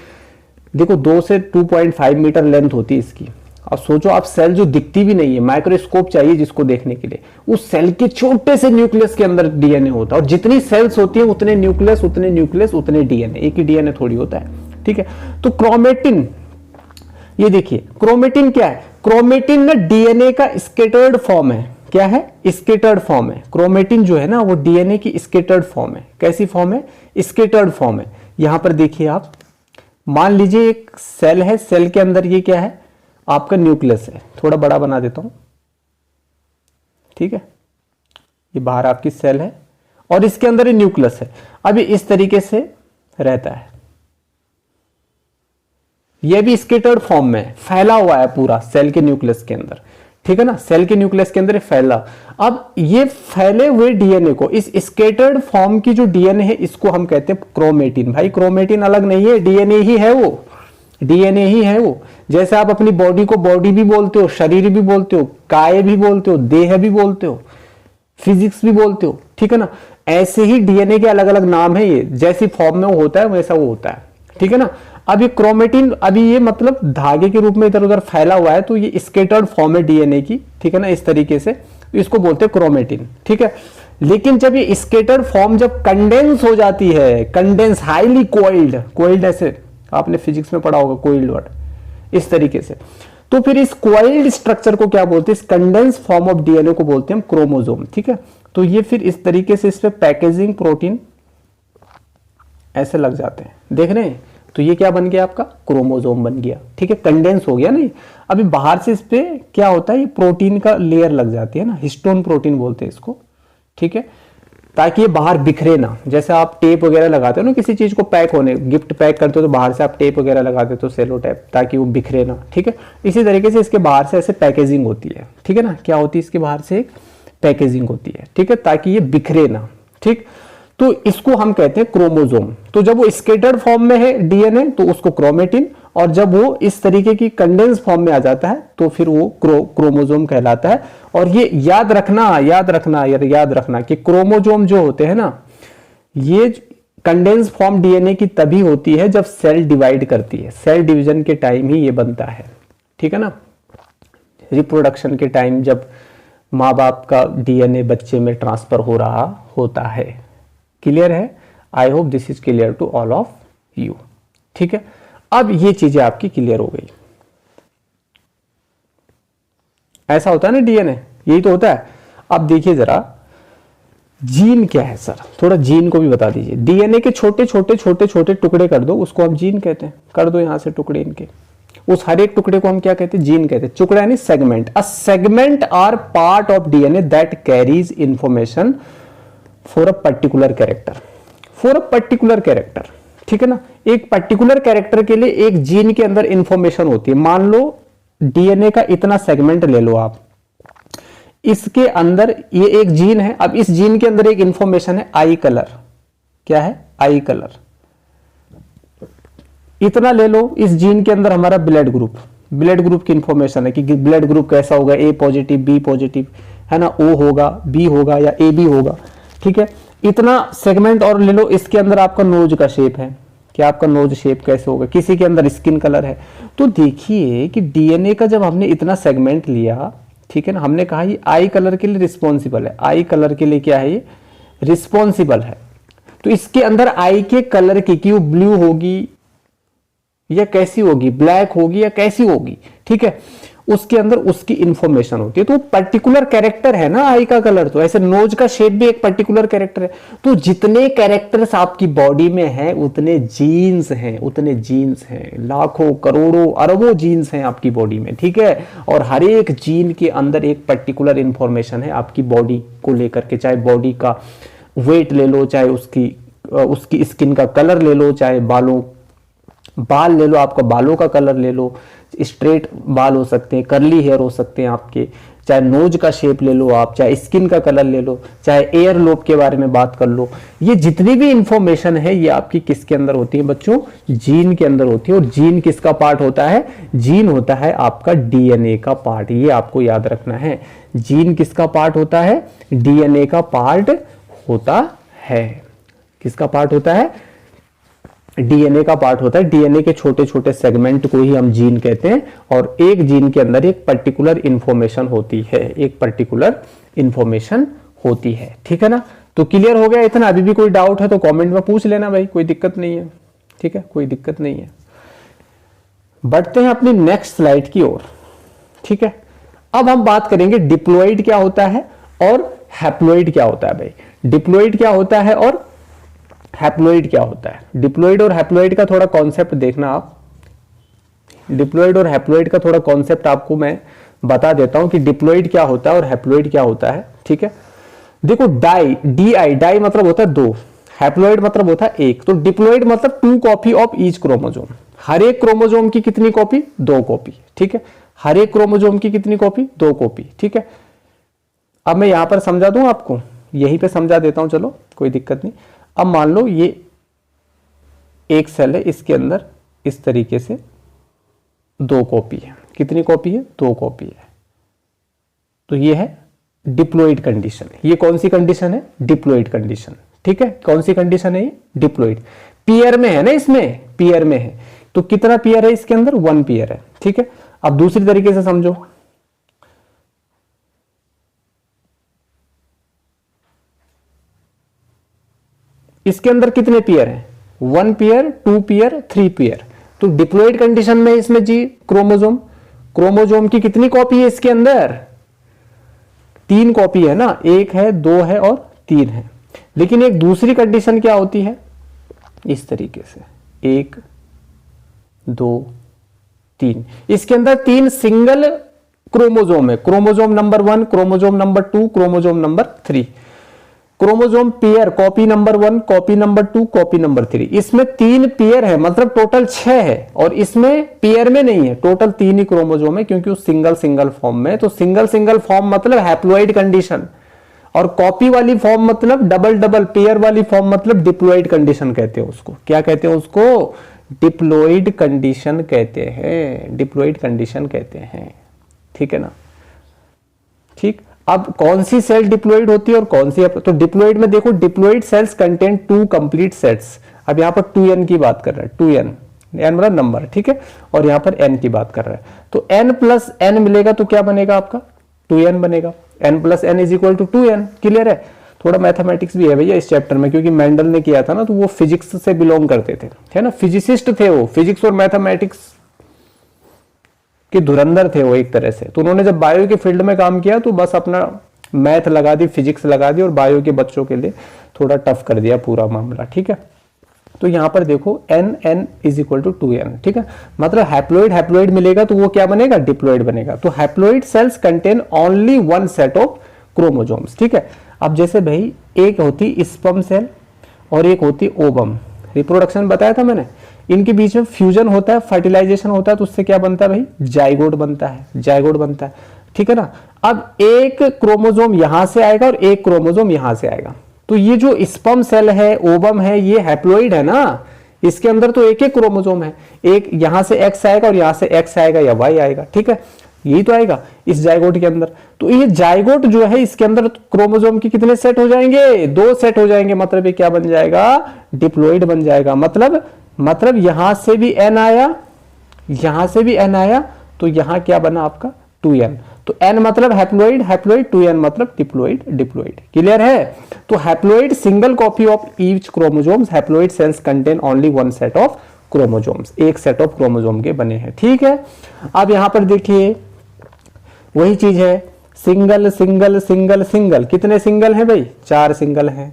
देखो 2 से 2.5 मीटर लेंथ होती है इसकी। अब सोचो आप, सेल जो दिखती भी नहीं है, माइक्रोस्कोप चाहिए जिसको देखने के लिए, उस सेल के छोटे से न्यूक्लियस के अंदर डीएनए होता है। और जितनी सेल्स होती है उतने न्यूक्लियस, उतने न्यूक्लियस, उतने डीएनए। एक ही डीएनए थोड़ी होता है, ठीक है। तो क्रोमेटिन, ये देखिए क्रोमेटिन क्या है, क्रोमेटिन ना डीएनए का स्कैटर्ड फॉर्म है। क्या है, स्कैटर्ड फॉर्म है। क्रोमेटिन जो है ना वो डीएनए की स्कैटर्ड फॉर्म है। कैसी फॉर्म है, स्कैटर्ड फॉर्म है। यहां पर देखिए आप, मान लीजिए एक सेल है, सेल के अंदर ये क्या है, आपका न्यूक्लियस है। थोड़ा बड़ा बना देता हूं, ठीक है। ये बाहर आपकी सेल है और इसके अंदर ये न्यूक्लियस है। अब ये इस तरीके से रहता है, ये भी स्कैटर्ड फॉर्म में फैला हुआ है पूरा सेल के न्यूक्लियस के अंदर, ठीक है ना। सेल के न्यूक्लियस के अंदर फैला। अब ये फैले हुए डीएनए को, इस स्कैटर्ड फॉर्म की जो डीएनए है इसको हम कहते हैं क्रोमेटिन। भाई क्रोमेटिन अलग नहीं है, डीएनए ही है वो, डीएनए ही है वो। जैसे आप अपनी बॉडी को बॉडी भी बोलते हो, शरीर भी बोलते हो, काय भी बोलते हो, देह भी बोलते हो, फिजिक्स भी बोलते हो, ठीक है ना। ऐसे ही डीएनए के अलग अलग नाम है, ये जैसी फॉर्म में वो होता है वैसा वो होता है, ठीक है ना। अब ये क्रोमेटिन, अभी ये मतलब धागे के रूप में इधर उधर फैला हुआ है, तो ये स्कैटर्ड फॉर्म है डीएनए की, ठीक है ना, इस तरीके से। इसको बोलते हैं क्रोमेटिन, ठीक है। लेकिन जब ये स्कैटर्ड फॉर्म जब कंडेंस हो जाती है, कंडेंस, हाईली कोइल्ड, कोइल्ड ऐसे आपने फिजिक्स में पढ़ा होगा, कोइल्ड वर्ड, इस तरीके से, तो फिर इस कोइल्ड स्ट्रक्चर को क्या बोलते हैं, इस कंडेंस फॉर्म ऑफ डीएनए को बोलते हैं हम क्रोमोसोम, ठीक है। तो ये फिर इस तरीके से इस पे पैकेजिंग प्रोटीन ऐसे लग जाते हैं, देख रहे हैं। तो ये क्या बन गया, आपका क्रोमोसोम बन गया, ठीक है, कंडेंस हो गया नहीं। अभी बाहर से इस पे क्या होता है, ये प्रोटीन का लेयर लग जाती है ना, हिस्टोन प्रोटीन बोलते हैं इसको, ठीक है, ताकि ये बाहर बिखरे ना। जैसे आप टेप वगैरह लगाते हो ना किसी चीज को पैक होने, गिफ्ट पैक करते हो तो बाहर से आप टेप वगैरह लगा देते हो, सेलो टेप, ताकि वो बिखरे ना, ठीक है। इसी तरीके से इसके बाहर से ऐसे पैकेजिंग होती है, ठीक है ना। क्या होती है इसके बाहर से, एक पैकेजिंग होती है, ठीक है, ताकि ये बिखरे ना, ठीक। तो इसको हम कहते हैं क्रोमोसोम। तो जब वो स्कैटर्ड फॉर्म में है डीएनए तो उसको क्रोमेटिन, और जब वो इस तरीके की कंडेंस फॉर्म में आ जाता है तो फिर वो क्रोमोसोम कहलाता है। और ये याद रखना कि क्रोमोसोम जो होते हैं ना, ये कंडेंस फॉर्म डीएनए की तभी होती है जब सेल डिवाइड करती है, सेल डिवीजन के टाइम ही ये बनता है, ठीक है ना। रिप्रोडक्शन के टाइम जब माँ बाप का डीएनए बच्चे में ट्रांसफर हो रहा होता है। क्लियर है, I hope this is clear to all of you, ठीक है। अब ये चीजें आपकी क्लियर हो गई। ऐसा होता है ना डीएनए, यही तो होता है। अब देखिए जरा जीन क्या है सर, थोड़ा जीन को भी बता दीजिए। डीएनए के छोटे छोटे छोटे छोटे टुकड़े कर दो, उसको हम जीन कहते हैं। कर दो यहां से टुकड़े इनके, उस हर एक टुकड़े को हम क्या कहते हैं? जीन कहते हैं। टुकड़ा यानी segment. A segment or part of DNA that carries information for a particular character. For a particular character, ठीक है ना। एक पर्टिकुलर कैरेक्टर के लिए एक जीन के अंदर इंफॉर्मेशन होती है। मान लो डीएनए का इतना सेगमेंट ले लो आप, इसके अंदर ये एक जीन है। अब इस जीन के अंदर एक इंफॉर्मेशन है आई कलर। क्या है? आई कलर। इतना ले लो, इस जीन के अंदर हमारा ब्लड ग्रुप, ब्लड ग्रुप की इंफॉर्मेशन है कि ब्लड ग्रुप कैसा होगा, ए पॉजिटिव, बी पॉजिटिव, है ना, ओ होगा, बी होगा या ए बी होगा, ठीक है। इतना सेगमेंट और ले लो, इसके अंदर आपका नोज का शेप है, कि आपका नोज शेप कैसे होगा, किसी के अंदर स्किन कलर है। तो देखिए कि डीएनए का जब हमने इतना सेगमेंट लिया, ठीक है ना, हमने कहा ये आई कलर के लिए रिस्पॉन्सिबल है, आई कलर के लिए क्या है, ये रिस्पॉन्सिबल है। तो इसके अंदर आई के कलर की वो ब्लू होगी या कैसी होगी, ब्लैक होगी या कैसी होगी, ठीक है, उसके अंदर उसकी इंफॉर्मेशन होती है। तो पर्टिकुलर कैरेक्टर है ना आई का कलर। तो ऐसे नोज का शेप भी एक पर्टिकुलर कैरेक्टर है। तो जितने कैरेक्टर्स आपकी बॉडी में हैं उतने जीन्स हैं, उतने जीन्स हैं, लाखों करोड़ों अरबों जीन्स हैं आपकी बॉडी में, ठीक है। और हर एक जीन के अंदर एक पर्टिकुलर इंफॉर्मेशन है आपकी बॉडी को लेकर के, चाहे बॉडी का वेट ले लो, चाहे उसकी स्किन का कलर ले लो, चाहे बाल ले लो, आपका बालों का कलर ले लो, स्ट्रेट बाल हो सकते हैं, कर्ली हेयर हो सकते हैं आपके, चाहे नोज का शेप ले लो आप, चाहे स्किन का कलर ले लो, चाहे एयर लोब के बारे में बात कर लो। ये जितनी भी इंफॉर्मेशन है ये आपकी किसके अंदर होती है बच्चों? जीन के अंदर होती है। और जीन किसका पार्ट होता है? जीन होता है आपका डीएनए का पार्ट। ये आपको याद रखना है। जीन किसका पार्ट होता है? डीएनए का पार्ट होता है। किसका पार्ट होता है? डीएनए का पार्ट होता है। डीएनए के छोटे छोटे सेगमेंट को ही हम जीन कहते हैं। और एक जीन के अंदर एक पर्टिकुलर इंफॉर्मेशन होती है, एक पर्टिकुलर इंफॉर्मेशन होती है, ठीक है ना। तो क्लियर हो गया इतना? अभी भी कोई डाउट है तो कमेंट में पूछ लेना भाई, कोई दिक्कत नहीं है, ठीक है, कोई दिक्कत नहीं है। बढ़ते हैं अपनी नेक्स्ट स्लाइड की ओर, ठीक है। अब हम बात करेंगे डिप्लॉइड क्या होता है और हैप्लॉइड क्या होता है भाई। डिप्लॉइड क्या होता है और हैप्लॉइड क्या होता है। डिप्लॉइड और हैप्लॉइड का थोड़ा कॉन्सेप्ट देखना आप। डिप्लॉइड और हैप्लॉइड का थोड़ा कॉन्सेप्ट आपको मैं बता देता हूं कि डिप्लॉइड क्या होता है और हैप्लॉइड क्या होता है, ठीक है। देखो डाई मतलब होता है 2, हैप्लॉइड मतलब होता है 1। तो डिप्लॉइड मतलब 2 कॉपी ऑफ ईच क्रोमोजोम। हर एक क्रोमोजोम की कितनी कॉपी? 2 कॉपी, ठीक है। हर एक क्रोमोजोम की कितनी कॉपी? 2 कॉपी, ठीक है। अब मैं यहां पर समझा दूं आपको, यहीं पे समझा देता हूं, चलो कोई दिक्कत नहीं। अब मान लो ये एक सेल है, इसके अंदर इस तरीके से 2 कॉपी है। कितनी कॉपी है? 2 कॉपी है। तो ये है डिप्लॉइड कंडीशन। ये कौन सी कंडीशन है? डिप्लॉइड कंडीशन, ठीक है। कौन सी कंडीशन है ये? डिप्लॉइड। पेयर में है ना, इसमें पेयर में है। तो कितना पेयर है इसके अंदर? 1 पेयर है, ठीक है। अब दूसरी तरीके से समझो, इसके अंदर कितने पेयर हैं? 1 पेयर, 2 पेयर, 3 पेयर। तो डिप्लॉइड कंडीशन में इसमें जी क्रोमोजोम की कितनी कॉपी है इसके अंदर? 3 कॉपी है ना, 1 है, 2 है और 3 है। लेकिन एक दूसरी कंडीशन क्या होती है? इस तरीके से 1 2 3। इसके अंदर 3 सिंगल क्रोमोजोम है। Chromosome number 1, chromosome number 2, chromosome number 3। Chromosome pair, copy number 1, copy number 2, copy number 3। इसमें 3 पेयर है, मतलब टोटल 6 है। और इसमें पेयर में नहीं है, टोटल 3 ही क्रोमोजोम है, क्योंकि वो सिंगल फॉर्म में। तो सिंगल फॉर्म मतलब हैप्लॉइड कंडीशन, और कॉपी वाली फॉर्म मतलब डबल, पेयर वाली फॉर्म मतलब डिप्लॉइड कंडीशन कहते हैं उसको। क्या कहते हैं उसको? डिप्लॉइड कंडीशन कहते हैं, डिप्लॉइड कंडीशन कहते हैं, ठीक है ना। ठीक, अब कौन सी सेल डिप्लॉइड होती है और कौन सी? तो डिप्लॉइड में देखो, diploid sales contain 2 complete sets. अब यहां पर 2n की बात कर रहा है, 2n, n मतलब नंबर, ठीक है। और यहां पर n की बात कर रहा है। तो n प्लस n मिलेगा तो क्या बनेगा आपका? 2n बनेगा। n plus n is equal to 2n। Clear है? थोड़ा मैथमेटिक्स भी है भैया इस चैप्टर में, क्योंकि मेंडल ने किया था ना, तो वो फिजिक्स से बिलोंग करते थे, है ना, फिजिसिस्ट थे वो, फिजिक्स और मैथमेटिक्स कि धुरंधर थे वो एक तरह से। तो उन्होंने जब बायो के फील्ड में काम किया तो बस अपना मैथ लगा दी, फिजिक्स लगा दी, और बायो के बच्चों के लिए थोड़ा टफ कर दिया पूरा मामला, ठीक है। तो यहाँ पर देखो n is equal to 2n, ठीक है। मतलब हैप्लोइड हैप्लोइड मिलेगा तो वो क्या बनेगा, डिप्लॉइड बनेगा। तो haploid sales contain only one set of chromosomes, ठीक है। अब जैसे भाई एक होती स्पर्म सेल और एक होती ओवम, रिप्रोडक्शन बताया था मैंने, इनके बीच में फ्यूजन होता है, फर्टिलाइजेशन होता है, तो उससे क्या बनता है भाई, जाइगोट बनता है, जाइगोट बनता है, ठीक है ना। अब एक क्रोमोजोम यहां से आएगा और एक क्रोमोजोम यहां से आएगा, तो ये जो स्पर्म सेल है, ओवम है, ये हैप्लोइड है ना, इसके अंदर तो एक एक क्रोमोजोम है, एक यहां से एक्स आएगा और यहां से एक्स आएगा या वाई आएगा, ठीक है, यही तो आएगा इस जाइगोट के अंदर। तो ये जाइगोट जो है इसके अंदर क्रोमोजोम के कितने सेट हो जाएंगे, 2 सेट हो जाएंगे, मतलब ये क्या बन जाएगा, डिप्लॉइड बन जाएगा। मतलब यहां से भी n आया, यहां से भी n आया, तो यहां क्या बना आपका 2n। तो n मतलब हैप्लोइड, हैप्लोइड, 2n मतलब डिप्लॉइड, डिप्लॉइड। क्लियर है। तो haploid single copy of each chromosomes, haploid sales contain only one set of chromosomes, एक सेट ऑफ क्रोमोजोम के बने हैं, ठीक है। अब यहां पर देखिए वही चीज है, सिंगल सिंगल सिंगल सिंगल, कितने सिंगल हैं भाई, 4 सिंगल हैं।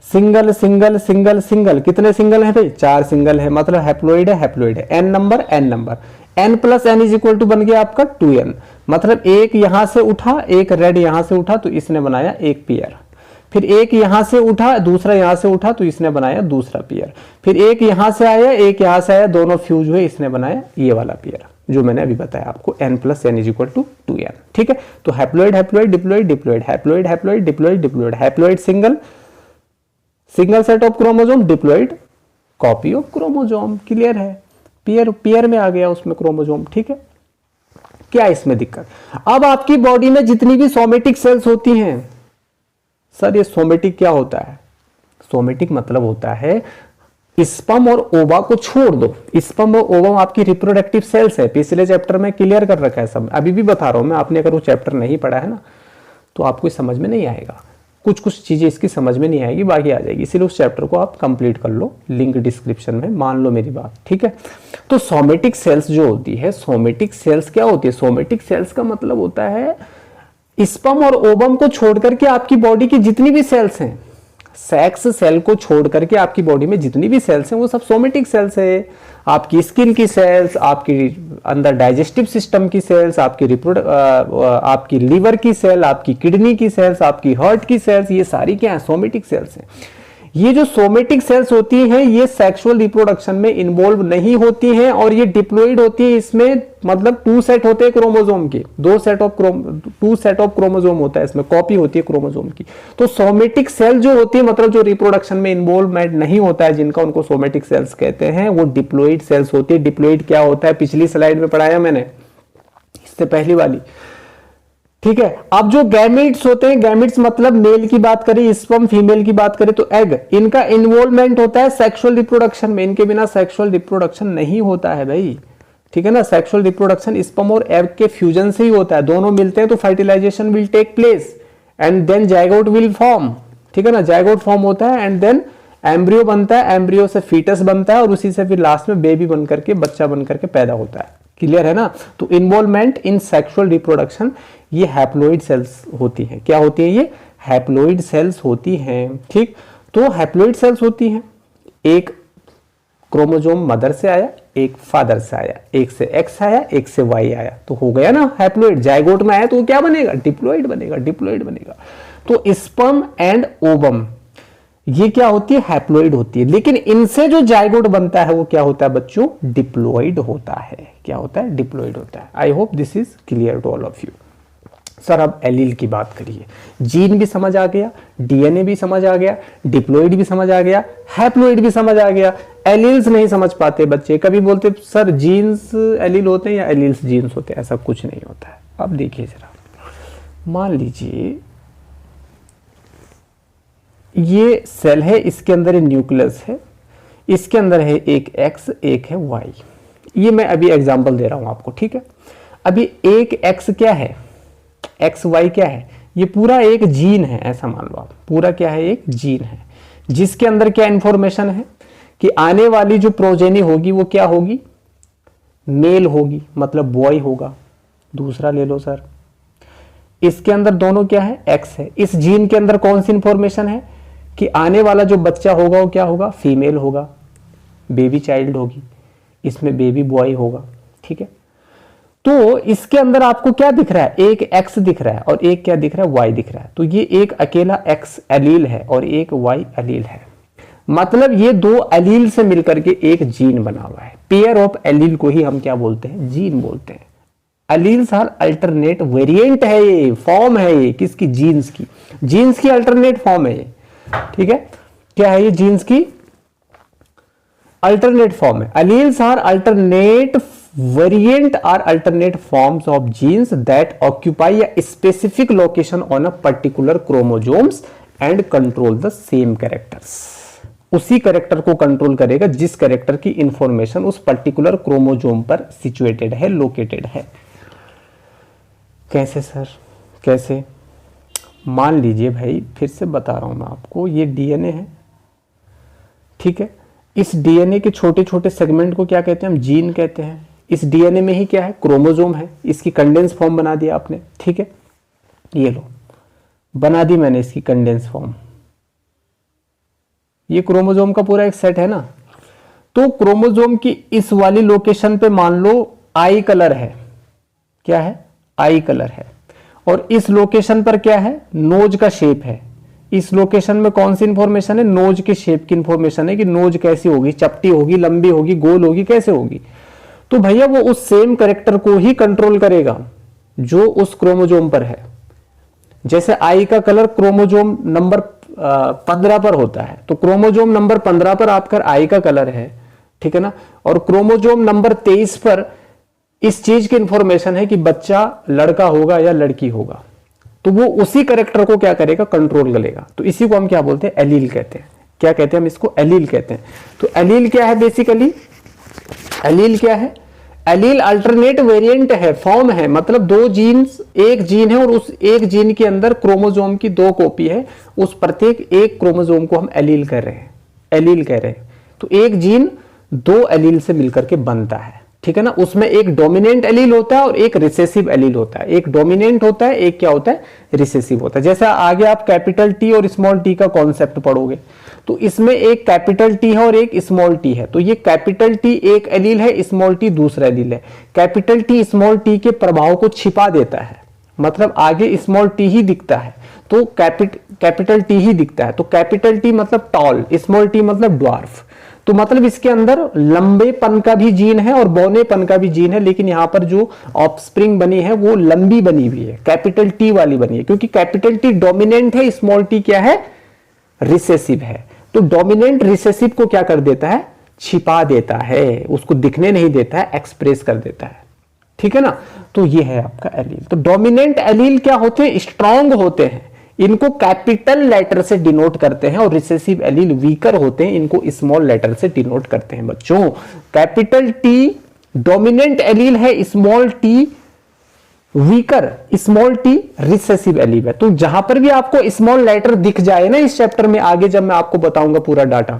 सिंगल सिंगल सिंगल सिंगल, कितने सिंगल हैं भाई, 4 सिंगल है। मतलब हैप्लोइड है, हैप्लोइड है, n number n number, n plus n is equal to बन गया आपका 2n। मतलब एक यहां से उठा, एक रेड यहां से उठा, तो इसने बनाया एक पेयर। फिर एक यहां से उठा, दूसरा यहां से उठा, तो इसने बनाया दूसरा पेयर। फिर एक यहां से आया, एक यहां से आया, दोनों फ्यूज हुए, इसने बनाया ये वाला पेयर जो मैंने अभी बताया आपको, n plus n is equal to 2n, ठीक है। तो haploid haploid diploid diploid, haploid haploid diploid diploid, haploid single single set of chromosome, diploid copy of chromosome. Clear है, पेयर में आ गया उसमें क्रोमोजोम, ठीक है। क्या इसमें दिक्कत। अब आपकी बॉडी में जितनी भी सोमेटिक सेल्स होती हैं, सर ये सोमेटिक क्या होता है, सोमेटिक मतलब होता है स्पर्म और ओवा को छोड़ दो, स्पर्म और ओवा आपकी रिप्रोडक्टिव सेल्स है, पिछले चैप्टर में क्लियर कर रखा है सब, अभी भी बता रहा हूं मैं, आपने अगर वो चैप्टर नहीं पढ़ा है ना तो आपको समझ में नहीं आएगा, कुछ चीजें इसकी समझ में नहीं आएगी, बाकी आ जाएगी, इसीलिए उस चैप्टर को आप कंप्लीट कर लो, लिंक डिस्क्रिप्शन में, मान लो मेरी बात, ठीक है। तो सोमेटिक सेल्स जो होती है, सोमेटिक सेल्स क्या होती है, सोमेटिक सेल्स का मतलब होता है स्पर्म और ओवम को छोड़ करके आपकी बॉडी की जितनी भी सेल्स हैं, सेक्स सेल को छोड़ करके आपकी बॉडी में जितनी भी सेल्स हैं वो सब सोमेटिक सेल्स है। आपकी स्किन की सेल्स, आपकी अंदर डाइजेस्टिव सिस्टम की सेल्स, आपकी लिवर की सेल, आपकी किडनी की सेल्स, आपकी हार्ट की सेल्स, ये सारी क्या है, सोमेटिक सेल्स हैं। ये जो सोमेटिक सेल्स होती हैं ये सेक्सुअल रिप्रोडक्शन में इन्वॉल्व नहीं होती हैं और ये डिप्लॉइड होती है। इसमें मतलब 2 सेट होते हैं क्रोमोजोम के, 2 सेट ऑफ क्रोमोजोम होता है, इसमें कॉपी होती है क्रोमोजोम की। तो सोमेटिक सेल जो होती है मतलब जो रिप्रोडक्शन में इन्वॉल्वमेंट नहीं होता है, जिनका उनको सोमेटिक सेल्स कहते हैं, वो डिप्लॉइड सेल्स होती है। डिप्लॉइड क्या होता है, पिछली स्लाइड में पढ़ाया मैंने, इससे पहली वाली, ठीक है। अब जो गैमेट्स होते हैं, गैमेट्स मतलब मेल की बात करें, स्पर्म फीमेल की बात करें तो एग, इनका इन्वॉल्वमेंट होता है सेक्सुअल रिप्रोडक्शन में, इनके बिना सेक्सुअल रिप्रोडक्शन नहीं होता है भाई, ठीक है ना। सेक्सुअल रिप्रोडक्शन स्पर्म और एग के फ्यूजन से ही होता है, दोनों मिलते हैं तो fertilization will take place and then zygote will form, ठीक है ना। जाइगोट फॉर्म होता है एंड देन एम्ब्रियो बनता है, एम्ब्रियो से फीटस बनता है और उसी से फिर लास्ट में बेबी बन करके, बच्चा बन करके पैदा होता है। क्लियर है ना। तो इन्वॉल्वमेंट इन सेक्सुअल रिप्रोडक्शन ये हैप्लोइड सेल्स होती हैं। क्या होती है, ये हैप्लोइड सेल्स होती हैं, ठीक। तो हैप्लोइड सेल्स होती हैं, एक क्रोमोजोम मदर से आया, एक फादर से आया, एक से एक्स आया, एक से वाई आया, तो हो गया ना हैप्लोइड। जाइगोट में आया तो क्या बनेगा, डिप्लॉइड बनेगा, डिप्लॉइड बनेगा। तो स्पर्म एंड ओवम ये क्या होती है, हैप्लोइड होती है। लेकिन इनसे जो जाइगोट बनता है वो क्या होता है बच्चों, डिप्लॉइड होता है। क्या होता है, डिप्लॉइड होता है। I hope this is clear to all of you. Sir अब एलील की बात करिए, जीन भी समझ आ गया, डीएनए भी समझ आ गया, डिप्लॉइड भी समझ आ गया, हैप्लोइड भी समझ आ गया। एलील्स नहीं समझ पाते बच्चे, कभी बोलते सर जीन्स एलील होते हैं या एलील्स जीन्स होते हैं, ऐसा कुछ नहीं होता है। अब देखिए जरा, मान लीजिए ये सेल है, इसके अंदर न्यूक्लियस है, इसके अंदर है एक एक्स, एक है वाई। ये मैं अभी एग्जांपल दे रहा हूं आपको, ठीक है। अभी एक एक्स क्या है, एक्स वाई क्या है, ये पूरा एक जीन है, ऐसा मान लो आप, पूरा क्या है, एक जीन है, जिसके अंदर क्या इंफॉर्मेशन है कि आने वाली जो प्रोजेनी होगी वो क्या होगी, मेल होगी, मतलब बॉय होगा। दूसरा ले लो सर, इसके अंदर दोनों क्या है, एक्स है। इस जीन के अंदर कौन सी इंफॉर्मेशन है कि आने वाला जो बच्चा होगा वो क्या होगा, फीमेल होगा। बेबी चाइल्ड होगी, इसमें बेबी बॉय होगा, ठीक है। तो इसके अंदर आपको क्या दिख रहा है, एक एक्स दिख रहा है और एक क्या दिख रहा है, वाई दिख रहा है। तो ये एक अकेला एक्स एलील है और एक वाई एलील है, मतलब ये दो एलील से मिलकर के एक जीन बना हुआ है। पेयर ऑफ एलील को ही हम क्या बोलते हैं, जीन बोलते हैं। एलील्स आर अल्टरनेट वेरिएंट है, ये फॉर्म है, ये किसकी, जीन्स की, जीन्स की अल्टरनेट फॉर्म है ये, ठीक है। क्या है ये, जीन्स की अल्टरनेट फॉर्म है। Alleles are alternate variant or alternate forms of genes that occupy a specific location on a particular chromosomes and control the same characters. उसी कैरेक्टर को कंट्रोल करेगा जिस कैरेक्टर की इंफॉर्मेशन उस पर्टिकुलर क्रोमोसोम पर situated है, located है। कैसे सर, कैसे? मान लीजिए भाई, फिर से बता रहा हूं मैं आपको, ये डीएनए है, ठीक है। इस डीएनए के छोटे छोटे सेगमेंट को क्या कहते हैं, हम जीन कहते हैं। इस डीएनए में ही क्या है, क्रोमोसोम है, इसकी कंडेंस फॉर्म बना दिया आपने, ठीक है। ये लो, बना दी मैंने इसकी कंडेंस फॉर्म। ये क्रोमोसोम का पूरा एक सेट है ना। तो क्रोमोसोम की इस वाली लोकेशन पे मान लो आई कलर है, क्या है, आई कलर है, और इस लोकेशन पर क्या है, नोज का शेप है। इस लोकेशन में कौन सी इंफॉर्मेशन है, नोज के शेप की इंफॉर्मेशन है कि नोज कैसी होगी, चपटी होगी, लंबी होगी, गोल होगी, कैसे होगी। तो भैया वो उस सेम कैरेक्टर को ही कंट्रोल करेगा जो उस क्रोमोसोम पर है। जैसे आई का कलर क्रोमोसोम नंबर 15 पर होता है, तो क्रोमोसोम नंबर 15 पर आपका आई का कलर है, ठीक है ना। और क्रोमोसोम नंबर 23 पर इस चीज की इंफॉर्मेशन है कि बच्चा लड़का होगा या लड़की होगा। तो वो उसी कैरेक्टर को क्या करेगा, कंट्रोल करेगा। तो इसी को हम क्या बोलते हैं, एलील कहते हैं। क्या कहते हैं हम इसको, एलील कहते हैं। तो एलील क्या है, बेसिकली एलील क्या है, एलील अल्टरनेट वेरिएंट है, फॉर्म है, मतलब दो जीन्स, एक जीन है और उस एक जीन के अंदर क्रोमोसोम की दो कॉपी है, उस प्रत्येक एक क्रोमोसोम को हम एलील कह रहे हैं, एलील कह रहे हैं। तो एक जीन दो एलील से मिलकर के बनता है, ठीक है ना। उसमें एक डोमिनेंट एलील होता है और एक रिसेसिव एलील होता है। एक डोमिनेंट होता है, एक क्या होता है, रिसेसिव होता है। जैसे आगे आप कैपिटल टी और स्मॉल टी का कॉन्सेप्ट पढ़ोगे, तो इसमें एक कैपिटल टी है और एक स्मॉल टी है। तो ये कैपिटल टी एक एलील है, स्मॉल टी दूसरा एलील है। कैपिटल टी स्मॉल टी के प्रभाव को छिपा देता है, मतलब आगे स्मॉल टी ही दिखता है, तो कैपिटल टी ही दिखता है। तो कैपिटल टी मतलब टॉल, स्मॉल टी मतलब ड्वार्फ। तो मतलब इसके अंदर लंबेपन का भी जीन है और बौनेपन का भी जीन है, लेकिन यहां पर जो ऑफस्प्रिंग बनी है वो लंबी बनी हुई है, कैपिटल टी वाली बनी है, क्योंकि कैपिटल टी डोमिनेंट है, स्मॉल टी क्या है, रिसेसिव है। तो डोमिनेंट रिसेसिव को क्या कर देता है, छिपा देता है, उसको दिखने नहीं देता है, एक्सप्रेस कर देता है, ठीक है ना। तो ये है आपका एलील। तो डोमिनेंट एलील क्या होते हैं, स्ट्रांग होते हैं, इनको कैपिटल लेटर से डिनोट करते हैं, और रिसेसिव एलील वीकर होते हैं, इनको स्मॉल लेटर से डिनोट करते हैं। बच्चों कैपिटल टी डोमिनेंट एलील है, small T weaker, small T recessive allele है। तो जहां पर भी आपको स्मॉल लेटर दिख जाए ना इस चैप्टर में, आगे जब मैं आपको बताऊंगा पूरा डाटा,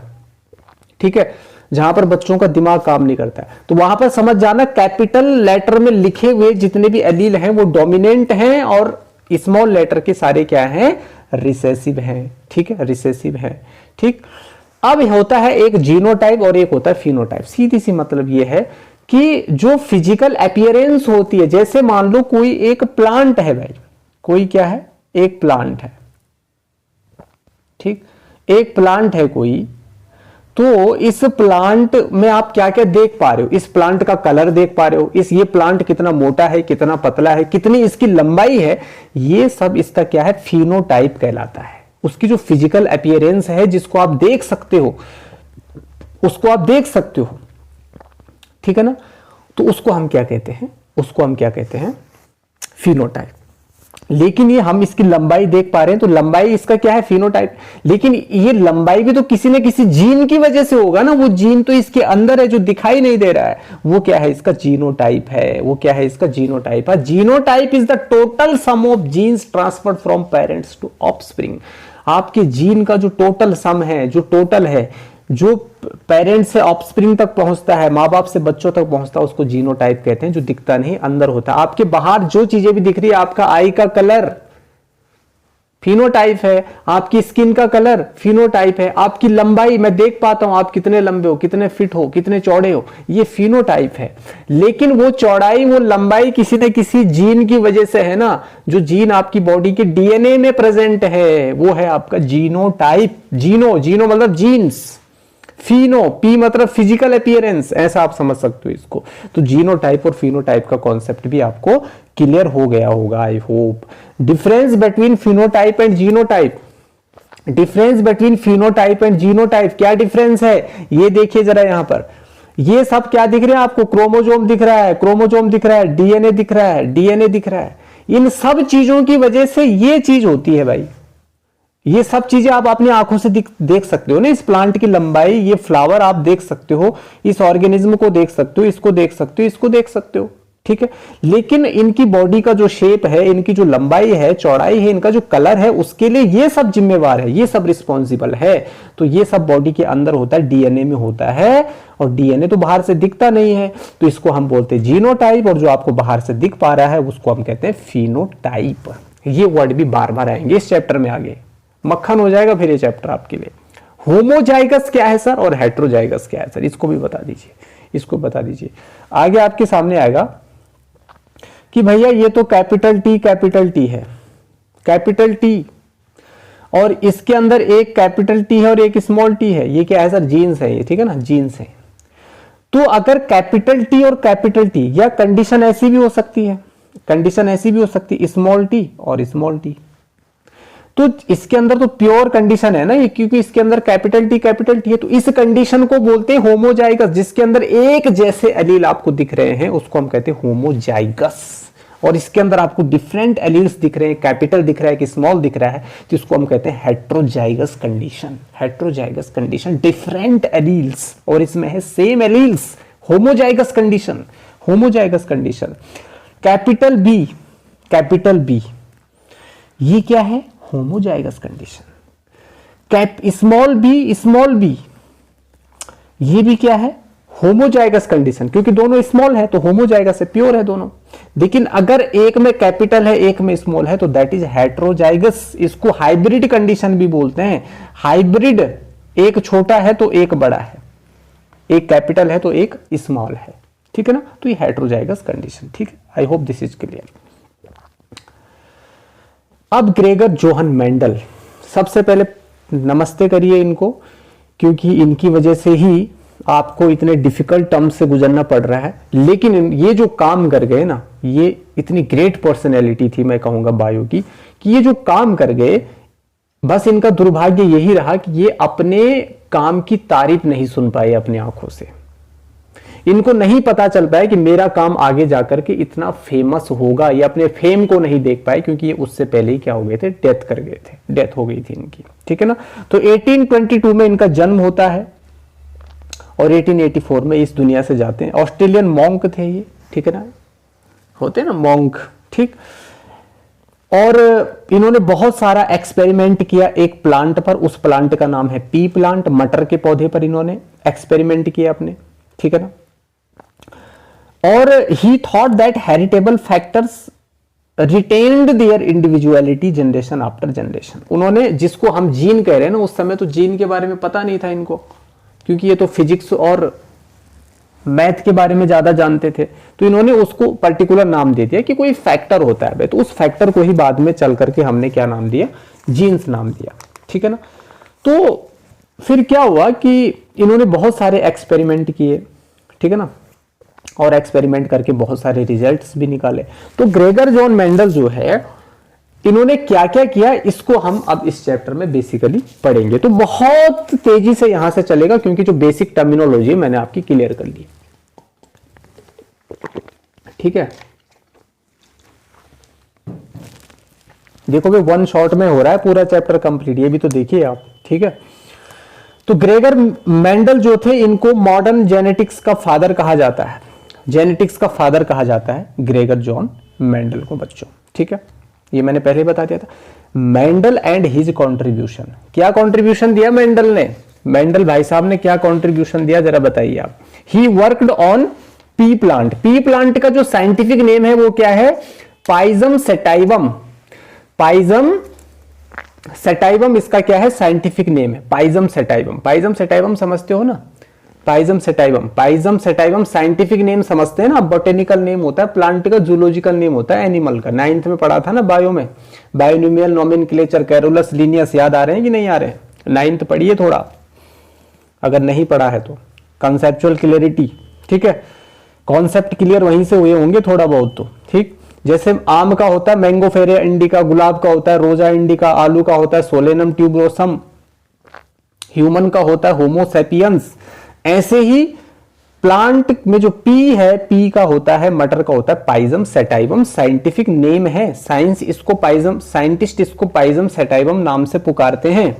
ठीक है, जहां पर बच्चों का दिमाग काम नहीं करता है, तो वहां पर समझ जाना कैपिटल लेटर में लिखे हुए जितने भी एलील हैं वो डोमिनेंट हैं, और स्मॉल लेटर के सारे क्या हैं, रिसेसिव हैं, ठीक है, रिसेसिव है, ठीक। अब होता है एक जीनोटाइप और एक होता है फिनोटाइप। सीधी सी मतलब ये है कि जो फिजिकल अपीयरेंस होती है, जैसे मान लो कोई एक प्लांट है भाई, कोई क्या है, एक प्लांट है, ठीक, एक प्लांट है कोई, तो इस प्लांट में आप क्या क्या देख पा रहे हो, इस प्लांट का कलर देख पा रहे हो, ये प्लांट कितना मोटा है, कितना पतला है, कितनी इसकी लंबाई है, ये सब इसका क्या है, फिनोटाइप कहलाता है। उसकी जो फिजिकल अपीयरेंस है, जिसको आप देख सकते हो, उसको आप देख सकते हो, ठीक है ना। तो उसको हम क्या कहते हैं, उसको हम क्या कहते हैं, फिनोटाइप। लेकिन ये हम इसकी लंबाई देख पा रहे हैं, तो लंबाई इसका क्या है, फिनोटाइप। लेकिन ये लंबाई भी तो किसी न किसी जीन की वजह से होगा ना, वो जीन तो इसके अंदर है जो दिखाई नहीं दे रहा है, वो क्या है, इसका जीनोटाइप है। वो क्या है, इसका जीनोटाइप है। Genotype is the total sum of genes transferred from parents to offspring. आपके जीन का जो टोटल सम है, जो टोटल है, जो पेरेंट्स से ऑफस्प्रिंग तक पहुंचता है, माँ बाप से बच्चों तक पहुंचता है, उसको जीनोटाइप कहते हैं, जो दिखता नहीं अंदर होता है। आपके बाहर जो चीजें भी दिख रही है, आपका आई का कलर, फिनोटाइप है, आपकी स्किन का कलर फिनोटाइप है, आपकी लंबाई, मैं देख पाता हूं आप कितने लंबे हो, कितने फिट हो, कितने चौड़े हो, ये फिनोटाइप है। लेकिन वो चौड़ाई, वो लंबाई किसी न किसी जीन की वजह से है ना, जो जीन आपकी बॉडी के डीएनए में प्रेजेंट है, वो है आपका जीनोटाइप। जीनो मतलब जीन्स, फिनो, पी मतलब फिजिकल अपीयरेंस, ऐसा आप समझ सकते हो इसको। तो जीनोटाइप और फिनोटाइप का कॉन्सेप्ट भी आपको क्लियर हो गया होगा, I hope. Difference between phenotype and genotype, difference between phenotype and genotype, क्या डिफरेंस है ये देखिए जरा यहां पर। ये सब क्या दिख रहे हैं आपको, क्रोमोजोम दिख रहा है, क्रोमोजोम दिख रहा है, डीएनए दिख रहा है, डीएनए दिख रहा है। इन सब चीजों की वजह से ये चीज होती है भाई। ये सब चीजें आप अपनी आंखों से देख सकते हो ना, इस प्लांट की लंबाई, ये फ्लावर आप देख सकते हो, इस ऑर्गेनिज्म को देख सकते हो, इसको देख सकते हो, इसको देख सकते हो, ठीक है। लेकिन इनकी बॉडी का जो शेप है, इनकी जो लंबाई है, चौड़ाई है, इनका जो कलर है, उसके लिए ये सब जिम्मेवार है, ये सब रिस्पॉन्सिबल है। तो ये सब बॉडी के अंदर होता है, डीएनए में होता है, और डीएनए तो बाहर से दिखता नहीं है, तो इसको हम बोलते हैं जीनोटाइप, और जो आपको बाहर से दिख पा रहा है उसको हम कहते हैं फिनोटाइप। ये वर्ड भी बार बार आएंगे इस चैप्टर में, आगे मक्खन हो जाएगा फिर ये चैप्टर आपके लिए। होमोजाइगस क्या है सर, और हेट्रोजाइगस क्या है सर, इसको भी बता दीजिए, इसको बता दीजिए। आगे आपके सामने आएगा कि भैया ये तो कैपिटल टी है, कैपिटल टी, और इसके अंदर एक कैपिटल टी है और एक स्मॉल टी है। ये क्या है सर, जीन्स है ये, ठीक है ना, जीन्स है। तो अगर कैपिटल टी और कैपिटल टी, या कंडीशन ऐसी भी हो सकती है, कंडीशन ऐसी भी हो सकती है, स्मॉल टी और स्मॉल टी। तो इसके अंदर तो प्योर कंडीशन है ना ये, क्योंकि इसके अंदर कैपिटल टी है, तो इस कंडीशन को बोलते हैं होमोजाइगस। जिसके अंदर एक जैसे एलील आपको दिख रहे हैं उसको हम कहते हैं होमोजाइगस, और इसके अंदर आपको डिफरेंट एलील्स दिख रहे हैं, कैपिटल दिख रहा है कि स्मॉल दिख रहा है, तो इसको हम कहते हैं heterozygous condition. Heterozygous condition, different alleles और इसमें है same alleles, homozygous condition, homozygous condition. Capital B ये क्या है, होमोजाइगस कंडीशन। स्मॉल बी ये भी क्या है, होमोजाइगस कंडीशन, क्योंकि दोनों स्मॉल है तो होमोजाइगस है, प्योर है दोनों। लेकिन अगर एक में कैपिटल है एक में स्मॉल है तो दैट इज हेट्रोजाइगस। इसको हाइब्रिड कंडीशन भी बोलते हैं। हाइब्रिड, एक छोटा है तो एक बड़ा है, एक कैपिटल है तो एक स्मॉल है, ठीक है ना। तो ये हेट्रोजाइगस कंडीशन, ठीक है। I hope this is clear. अब ग्रेगर जोहन मेंडल, सबसे पहले नमस्ते करिए इनको, क्योंकि इनकी वजह से ही आपको इतने डिफिकल्ट टर्म्स से गुजरना पड़ रहा है। लेकिन ये जो काम कर गए ना, ये इतनी ग्रेट पर्सनैलिटी थी मैं कहूंगा बायो की, कि ये जो काम कर गए, बस इनका दुर्भाग्य यही रहा कि ये अपने काम की तारीफ नहीं सुन पाए अपनी आंखों से। इनको नहीं पता चल पाया कि मेरा काम आगे जाकर के इतना फेमस होगा, ये अपने फेम को नहीं देख पाए, क्योंकि ये उससे पहले ही क्या हो गए थे, डेथ कर गए थे, डेथ हो गई थी इनकी, ठीक है ना। तो 1822 में इनका जन्म होता है और 1884 में इस दुनिया से जाते हैं। ऑस्ट्रेलियन मॉन्क थे ये, ठीक है ना, होते ना मॉन्क, ठीक। और इन्होंने बहुत सारा एक्सपेरिमेंट किया एक प्लांट पर, उस प्लांट का नाम है पी प्लांट, मटर के पौधे पर इन्होंने एक्सपेरिमेंट किया अपने, ठीक है ना। और ही thought that heritable factors retained there individuality generation after generation. उन्होंने, जिसको हम जीन कह रहे हैं ना, उस समय तो जीन के बारे में पता नहीं था इनको, क्योंकि ये तो फिजिक्स और मैथ के बारे में ज्यादा जानते थे। तो इन्होंने उसको पर्टिकुलर नाम दे दिया कि कोई फैक्टर होता है, तो उस फैक्टर को ही बाद में चल करके हमने क्या नाम दिया, जीन्स नाम दिया, ठीक है ना। तो फिर क्या हुआ कि इन्होंने बहुत सारे एक्सपेरिमेंट किए, ठीक है ना, और एक्सपेरिमेंट करके बहुत सारे रिजल्ट्स भी निकाले। तो ग्रेगर जॉन मेंडल जो है, इन्होंने क्या क्या किया, इसको हम अब इस चैप्टर में बेसिकली पढ़ेंगे। तो बहुत तेजी से यहां से चलेगा, क्योंकि जो बेसिक टर्मिनोलॉजी मैंने आपकी क्लियर कर ली, ठीक है। देखोगे वन शॉट में हो रहा है पूरा चैप्टर कंप्लीट, ये भी तो देखिए आप, ठीक है। तो ग्रेगर मेंडल जो थे, इनको मॉडर्न जेनेटिक्स का फादर कहा जाता है, जेनेटिक्स का फादर कहा जाता है ग्रेगर जॉन मेंडल को बच्चों, ठीक है। ये मैंने पहले बता दिया था। मेंडल एंड हिज कंट्रीब्यूशन, क्या कंट्रीब्यूशन दिया मेंडल ने, मेंडल भाई साहब ने क्या कंट्रीब्यूशन दिया जरा बताइए आप। He worked on P plant, P plant का जो साइंटिफिक नेम है वो क्या है, पाइजम सेटाइवम, पाइजम सेटाइवम इसका क्या है, साइंटिफिक नेम है, पाइजम सेटाइवम। पाइजम सेटाइवम समझते हो ना, पाइजम सेटाइवम। पाइजम सेटाइवम साइंटिफिक नेम समझते हैं ना, बॉटेनिकल नेम होता है, प्लांट का जूलॉजिकल नेम होता है एनिमल का। 9th में पढ़ा था ना बायो में, बायोनोमियल नोमेनक्लेचर, कैरोलस, लिनियस, याद आ रहे हैं कि नहीं आ रहे हैं? 9th पढ़िए थोड़ा, अगर नहीं पढ़ा है तो। कंसेप्चुअल क्लियरिटी, ठीक है, कॉन्सेप्ट क्लियर वहीं से हुए होंगे थोड़ा बहुत तो, ठीक। जैसे आम का होता है मैंगोफेरे इंडिका, गुलाब का होता है रोजा इंडिका, आलू का होता है सोलेनम ट्यूबरोसम, ह्यूमन का होता है होमो सैपियंस। ऐसे ही प्लांट में जो पी है, पी का होता है, मटर का होता है पाइजम सेटाइवम। साइंटिफिक नेम है, साइंस इसको पाइजम, साइंटिस्ट इसको पाइजम सेटाइवम नाम से पुकारते हैं,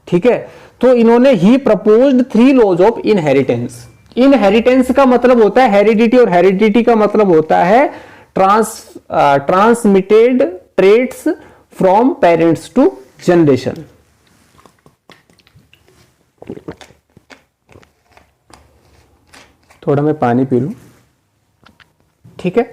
ठीक है। तो इन्होंने ही proposed 3 laws of inheritance. Inheritance का मतलब होता है हेरिडिटी, और हेरिडिटी का मतलब होता है transmitted traits from parents to generation. थोड़ा मैं पानी पी लूं, ठीक है।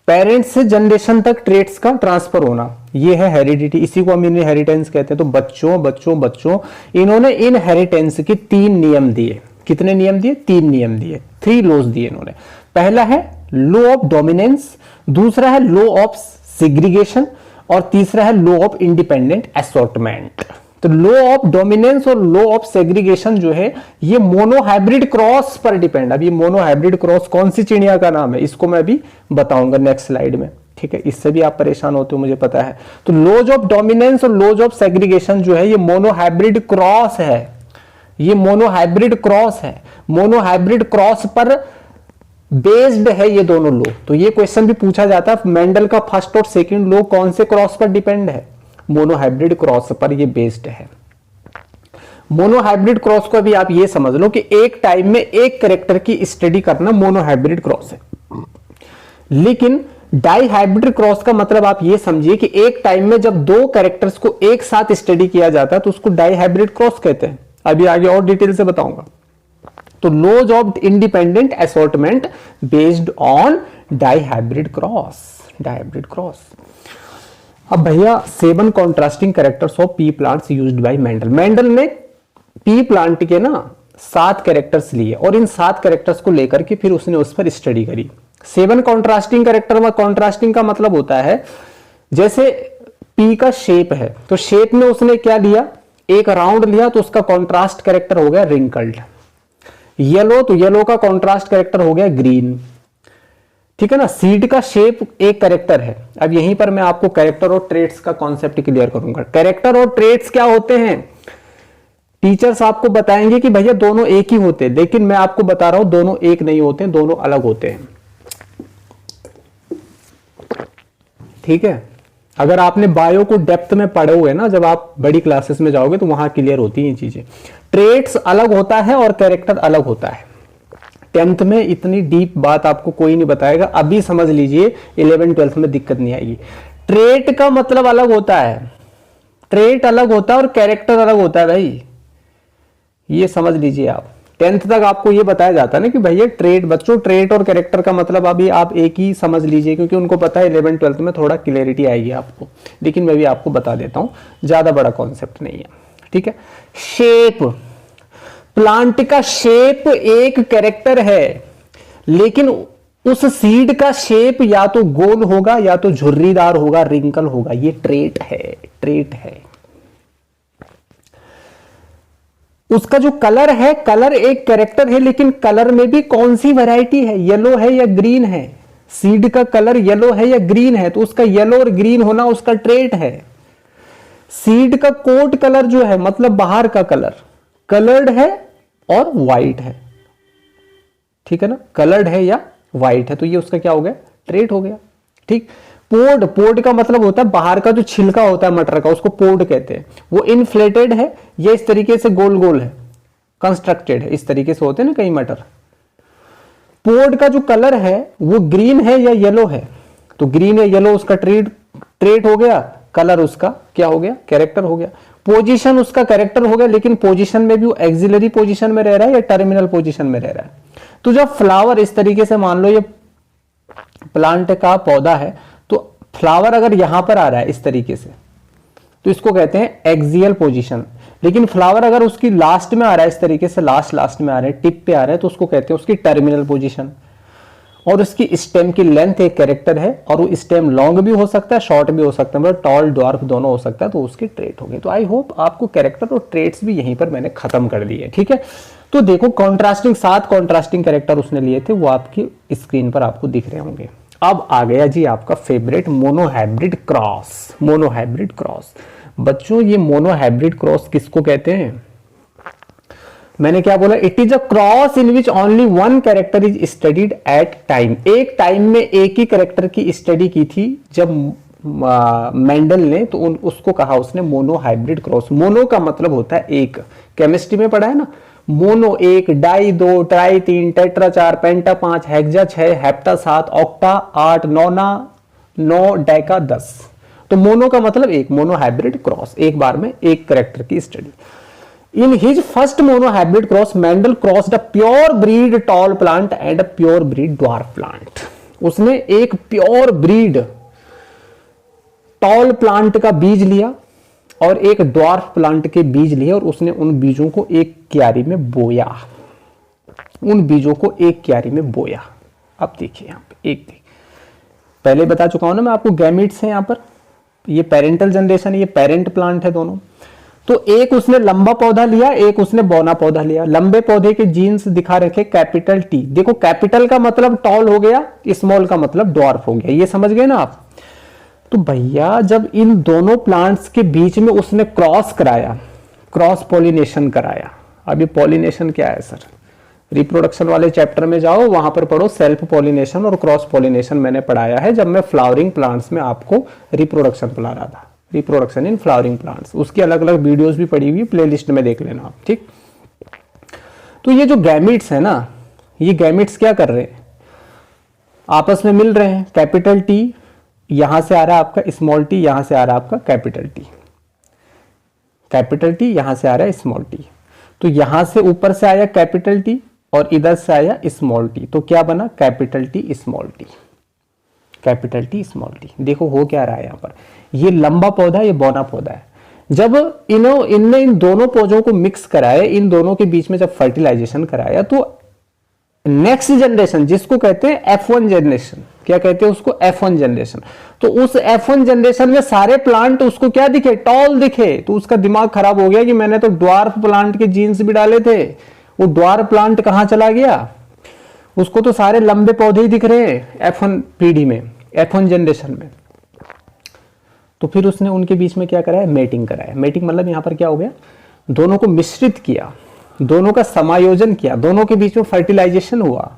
पेरेंट्स से जनरेशन तक ट्रेट्स का ट्रांसफर होना, ये है हेरिडिटी, इसी को हम इनहेरिटेंस कहते हैं। तो बच्चों बच्चों बच्चों, इन्होंने इनहेरिटेंस के 3 नियम दिए। कितने नियम दिए? 3 नियम दिए, 3 लॉज दिए इन्होंने। पहला है लॉ ऑफ डोमिनेंस, दूसरा है लॉ ऑफ सेग्रीगेशन, और तीसरा है लॉ ऑफ इंडिपेंडेंट असॉर्टमेंट। तो लॉ ऑफ डोमिनेंस और लॉ ऑफ सेग्रीगेशन जो है ये मोनोहाइब्रिड क्रॉस पर डिपेंड। अब ये मोनोहाइब्रिड क्रॉस कौन सी चिड़िया का नाम है, इसको मैं अभी बताऊंगा नेक्स्ट स्लाइड में, ठीक है। इससे भी आप परेशान होते हो मुझे पता है। तो लॉज ऑफ डोमिनेंस और लॉज ऑफ सेग्रीगेशन जो है ये मोनोहाइब्रिड क्रॉस है, ये मोनोहाइब्रिड क्रॉस है, मोनोहाइब्रिड क्रॉस पर बेस्ड है ये दोनों लॉ। तो ये क्वेश्चन भी पूछा जाता है, मेंडल का फर्स्ट और सेकंड लॉ कौन से क्रॉस पर डिपेंड है? मोनोहाइब्रिड क्रॉस पर ये बेस्ड है। मोनोहाइब्रिड क्रॉस को भी आप ये समझ लो कि एक टाइम में एक कैरेक्टर की स्टडी करना मोनोहाइब्रिड क्रॉस है। लेकिन डाईहाइब्रिड क्रॉस का मतलब आप ये समझिए कि एक टाइम में जब 2 कैरेक्टर्स को एक साथ स्टडी किया जाता है तो उसको डाईहाइब्रिड क्रॉस कहते हैं। अभी आगे और डिटेल से बताऊंगा। तो laws of independent assortment based on dihybrid cross, dihybrid cross. अब भैया 7 contrasting characters of pea plants used by Mendel. Mendel ने पी प्लांट के ना 7 कैरेक्टर्स लिए और इन 7 कैरेक्टर्स को लेकर के फिर उसने उस पर स्टडी करी। 7 कॉन्ट्रास्टिंग कैरेक्टर में, कॉन्ट्रास्टिंग का मतलब होता है जैसे पी का शेप है तो शेप में उसने क्या लिया, एक राउंड लिया तो उसका कॉन्ट्रास्ट कैरेक्टर हो गया रिंकल्ड। येलो तो येलो का कॉन्ट्रास्ट कैरेक्टर हो गया ग्रीन, ठीक है ना। सीड का शेप एक कैरेक्टर है। अब यहीं पर मैं आपको कैरेक्टर और ट्रेट्स का कॉन्सेप्ट क्लियर करूंगा। कैरेक्टर और ट्रेट्स क्या होते हैं? टीचर्स आपको बताएंगे कि भैया दोनों एक ही होते हैं, लेकिन मैं आपको बता रहा हूं दोनों एक नहीं होते, दोनों अलग होते हैं, ठीक है। अगर आपने बायो को डेप्थ में पढ़े हुए ना, जब आप बड़ी क्लासेस में जाओगे तो वहां क्लियर होती हैं ये चीजें। ट्रेट्स अलग होता है और कैरेक्टर अलग होता है। 10th में इतनी डीप बात आपको कोई नहीं बताएगा, अभी समझ लीजिए 11th 12th में दिक्कत नहीं आएगी। ट्रेट का मतलब अलग होता है, ट्रेट अलग होता है और कैरेक्टर अलग होता है भाई, ये समझ लीजिए आप। 10th तक आपको ये बताया जाता है ना कि भैया ट्रेट, बच्चों ट्रेट और कैरेक्टर का मतलब अभी आप एक ही समझ लीजिए, क्योंकि उनको पता है 11th 12th में थोड़ा क्लियरिटी आएगी आपको, लेकिन मैं भी आपको बता देता हूं, ज्यादा बड़ा कॉन्सेप्ट नहीं है, ठीक है। शेप, प्लांट का शेप एक कैरेक्टर है, लेकिन उस सीड का शेप या तो गोल होगा या तो झुर्रीदार होगा, रिंकल होगा, ये ट्रेट है, ट्रेट है। उसका जो कलर है, कलर एक कैरेक्टर है, लेकिन कलर में भी कौन सी वैरायटी है, येलो है या ग्रीन है। सीड का कलर येलो है या ग्रीन है तो उसका येलो और ग्रीन होना उसका ट्रेट है। सीड का कोट कलर जो है मतलब बाहर का कलर कलर्ड है और व्हाइट है, ठीक है ना, कलर्ड है या व्हाइट है, तो ये उसका क्या हो गया, ट्रेट हो गया, ठीक। पोड, पोड का मतलब होता है बाहर का जो छिलका होता है मटर का, उसको पोड कहते हैं। वो इनफ्लेटेड है, ये इस तरीके से गोल गोल है, कंस्ट्रक्टेड है, इस तरीके से होते हैं ना कई मटर। पोड का जो कलर है वो ग्रीन है या येलो है, तो ग्रीन या येलो उसका ट्रेट हो गया, कलर उसका क्या हो गया, कैरेक्टर हो गया। पोजीशन उसका कैरेक्टर हो गया, लेकिन पोजीशन में भी वो एक्सिलरी पोजीशन में रह रहा है या टर्मिनल पोजीशन में रह रहा है। तो जब फ्लावर इस तरीके से, मान लो ये प्लांट का पौधा है, तो फ्लावर अगर यहां पर आ रहा है इस तरीके से, तो इसको कहते हैं एक्सियल पोजीशन। लेकिन फ्लावर अगर उसकी लास्ट में आ रहा है, इस तरीके से लास्ट में आ रहा है, टिप पे आ रहा है, तो उसको कहते हैं उसकी टर्मिनल पोजीशन। और उसकी स्टेम की लेंथ एक कैरेक्टर है, और वो स्टेम लॉन्ग भी हो सकता है, शॉर्ट भी हो सकता है, मतलब टॉल ड्वार्फ दोनों हो सकता है, तो उसके ट्रेट हो गए। तो आई होप आपको कैरेक्टर और ट्रेट्स भी यहीं पर मैंने खत्म कर दिए, ठीक है। तो देखो कॉन्ट्रास्टिंग, 7 कॉन्ट्रास्टिंग कैरेक्टर उसने लिए थे, वो आपकी स्क्रीन पर आपको दिख रहे होंगे। अब आ गया जी आपका favourite monohybrid cross. Monohybrid cross बच्चों, ये मोनोहाइब्रिड क्रॉस किसको कहते हैं? मैंने क्या बोला? It is a cross in which only one character is studied at time. एक टाइम में एक ही कैरेक्टर की स्टडी की थी जब मेंडल ने, तो उसको कहा उसने मोनोहाइब्रिड क्रॉस। मोनो का मतलब होता है एक, केमिस्ट्री में पढ़ा है ना, मोनो एक, डाई 2, ट्राई 3, टेट्रा 4, पेंटा 5, हेक्सा 6, हेप्टा 7, ऑक्टा 8, नोना 9, डेका 10। तो मोनो का मतलब एक, मोनोहाइब्रिड क्रॉस, एक बार में एक कैरेक्टर की study. In his first monohybrid cross, Mendel crossed a pure breed tall plant and a pure breed dwarf plant. उसने एक प्योर ब्रीड टॉल प्लांट का बीज लिया और एक ड्वार्फ प्लांट के बीज लिए, और उसने उन बीजों को एक क्यारी में बोया। उन बीजों को एक क्यारी में बोया। अब देखिए यहां पे एक देख, पहले बता चुका हूं ना मैं आपको, गैमीट्स हैं यहां पर, ये पेरेंटल जनरेशन, ये पेरेंट प्लांट है दोनों। तो एक उसने लंबा पौधा लिया, एक उसने बौना पौधा लिया। लंबे पौधे के जीन्स दिखा रखे कैपिटल टी। देखो कैपिटल का मतलब टॉल हो गया, स्मॉल का मतलब ड्वार्फ हो गया, ये समझ गए ना आप। तो भैया जब इन दोनों प्लांट्स के बीच में उसने क्रॉस कराया, क्रॉस पॉलिनेशन कराया। अब ये पॉलिनेशन क्या है सर? रिप्रोडक्शन वाले चैप्टर में जाओ, वहां पर पढ़ो सेल्फ पॉलिनेशन और क्रॉस पॉलिनेशन मैंने पढ़ाया है जब मैं फ्लावरिंग प्लांट्स में आपको रिप्रोडक्शन पढ़ा रहा था, रिप्रोडक्शन इन फ्लावरिंग प्लांट्स। उसकी अलग अलग वीडियोस भी पड़ी हुई, प्लेलिस्ट में देख लेना आप, ठीक। तो ये जो गैमीट्स है ना, ये गैमीट्स क्या कर रहे हैं? आपस में मिल रहे हैं। कैपिटल टी यहां से आ रहा है आपका, स्मॉल टी यहां से आ रहा है आपका कैपिटल टी। कैपिटल टी यहां से आ रहा है स्मॉल टी। तो यहां से ऊपर से आया कैपिटल टी और इधर से आया स्मॉल टी, तो क्या बना? Capital T small T. Capital T small T. देखो हो क्या रहा है यहां पर, ये लंबा पौधा है, ये बौना पौधा है। जब इनने इन दोनों पौधों को मिक्स कराया, इन दोनों के बीच में जब फर्टिलाइजेशन कराया, तो नेक्स्ट जनरेशन जिसको कहते हैं F1 जनरेशन, क्या कहते हैं उसको? F1 generation. तो उस F1 जनरेशन में सारे प्लांट उसको क्या दिखे? टॉल दिखे। तो उसका दिमाग खराब हो गया कि मैंने तो ड्वार्फ प्लांट के जीन्स भी डाले थे, वो ड्वार्फ प्लांट कहां चला गया? उसको तो सारे लंबे पौधे ही दिख रहे हैं F1 पीढ़ी में, F1 जनरेशन में। तो फिर उसने उनके बीच में क्या कराया? मेटिंग कराया। मेटिंग मतलब यहां पर क्या हो गया? दोनों को मिश्रित किया, दोनों का समायोजन किया, दोनों के बीच में फर्टिलाइजेशन हुआ,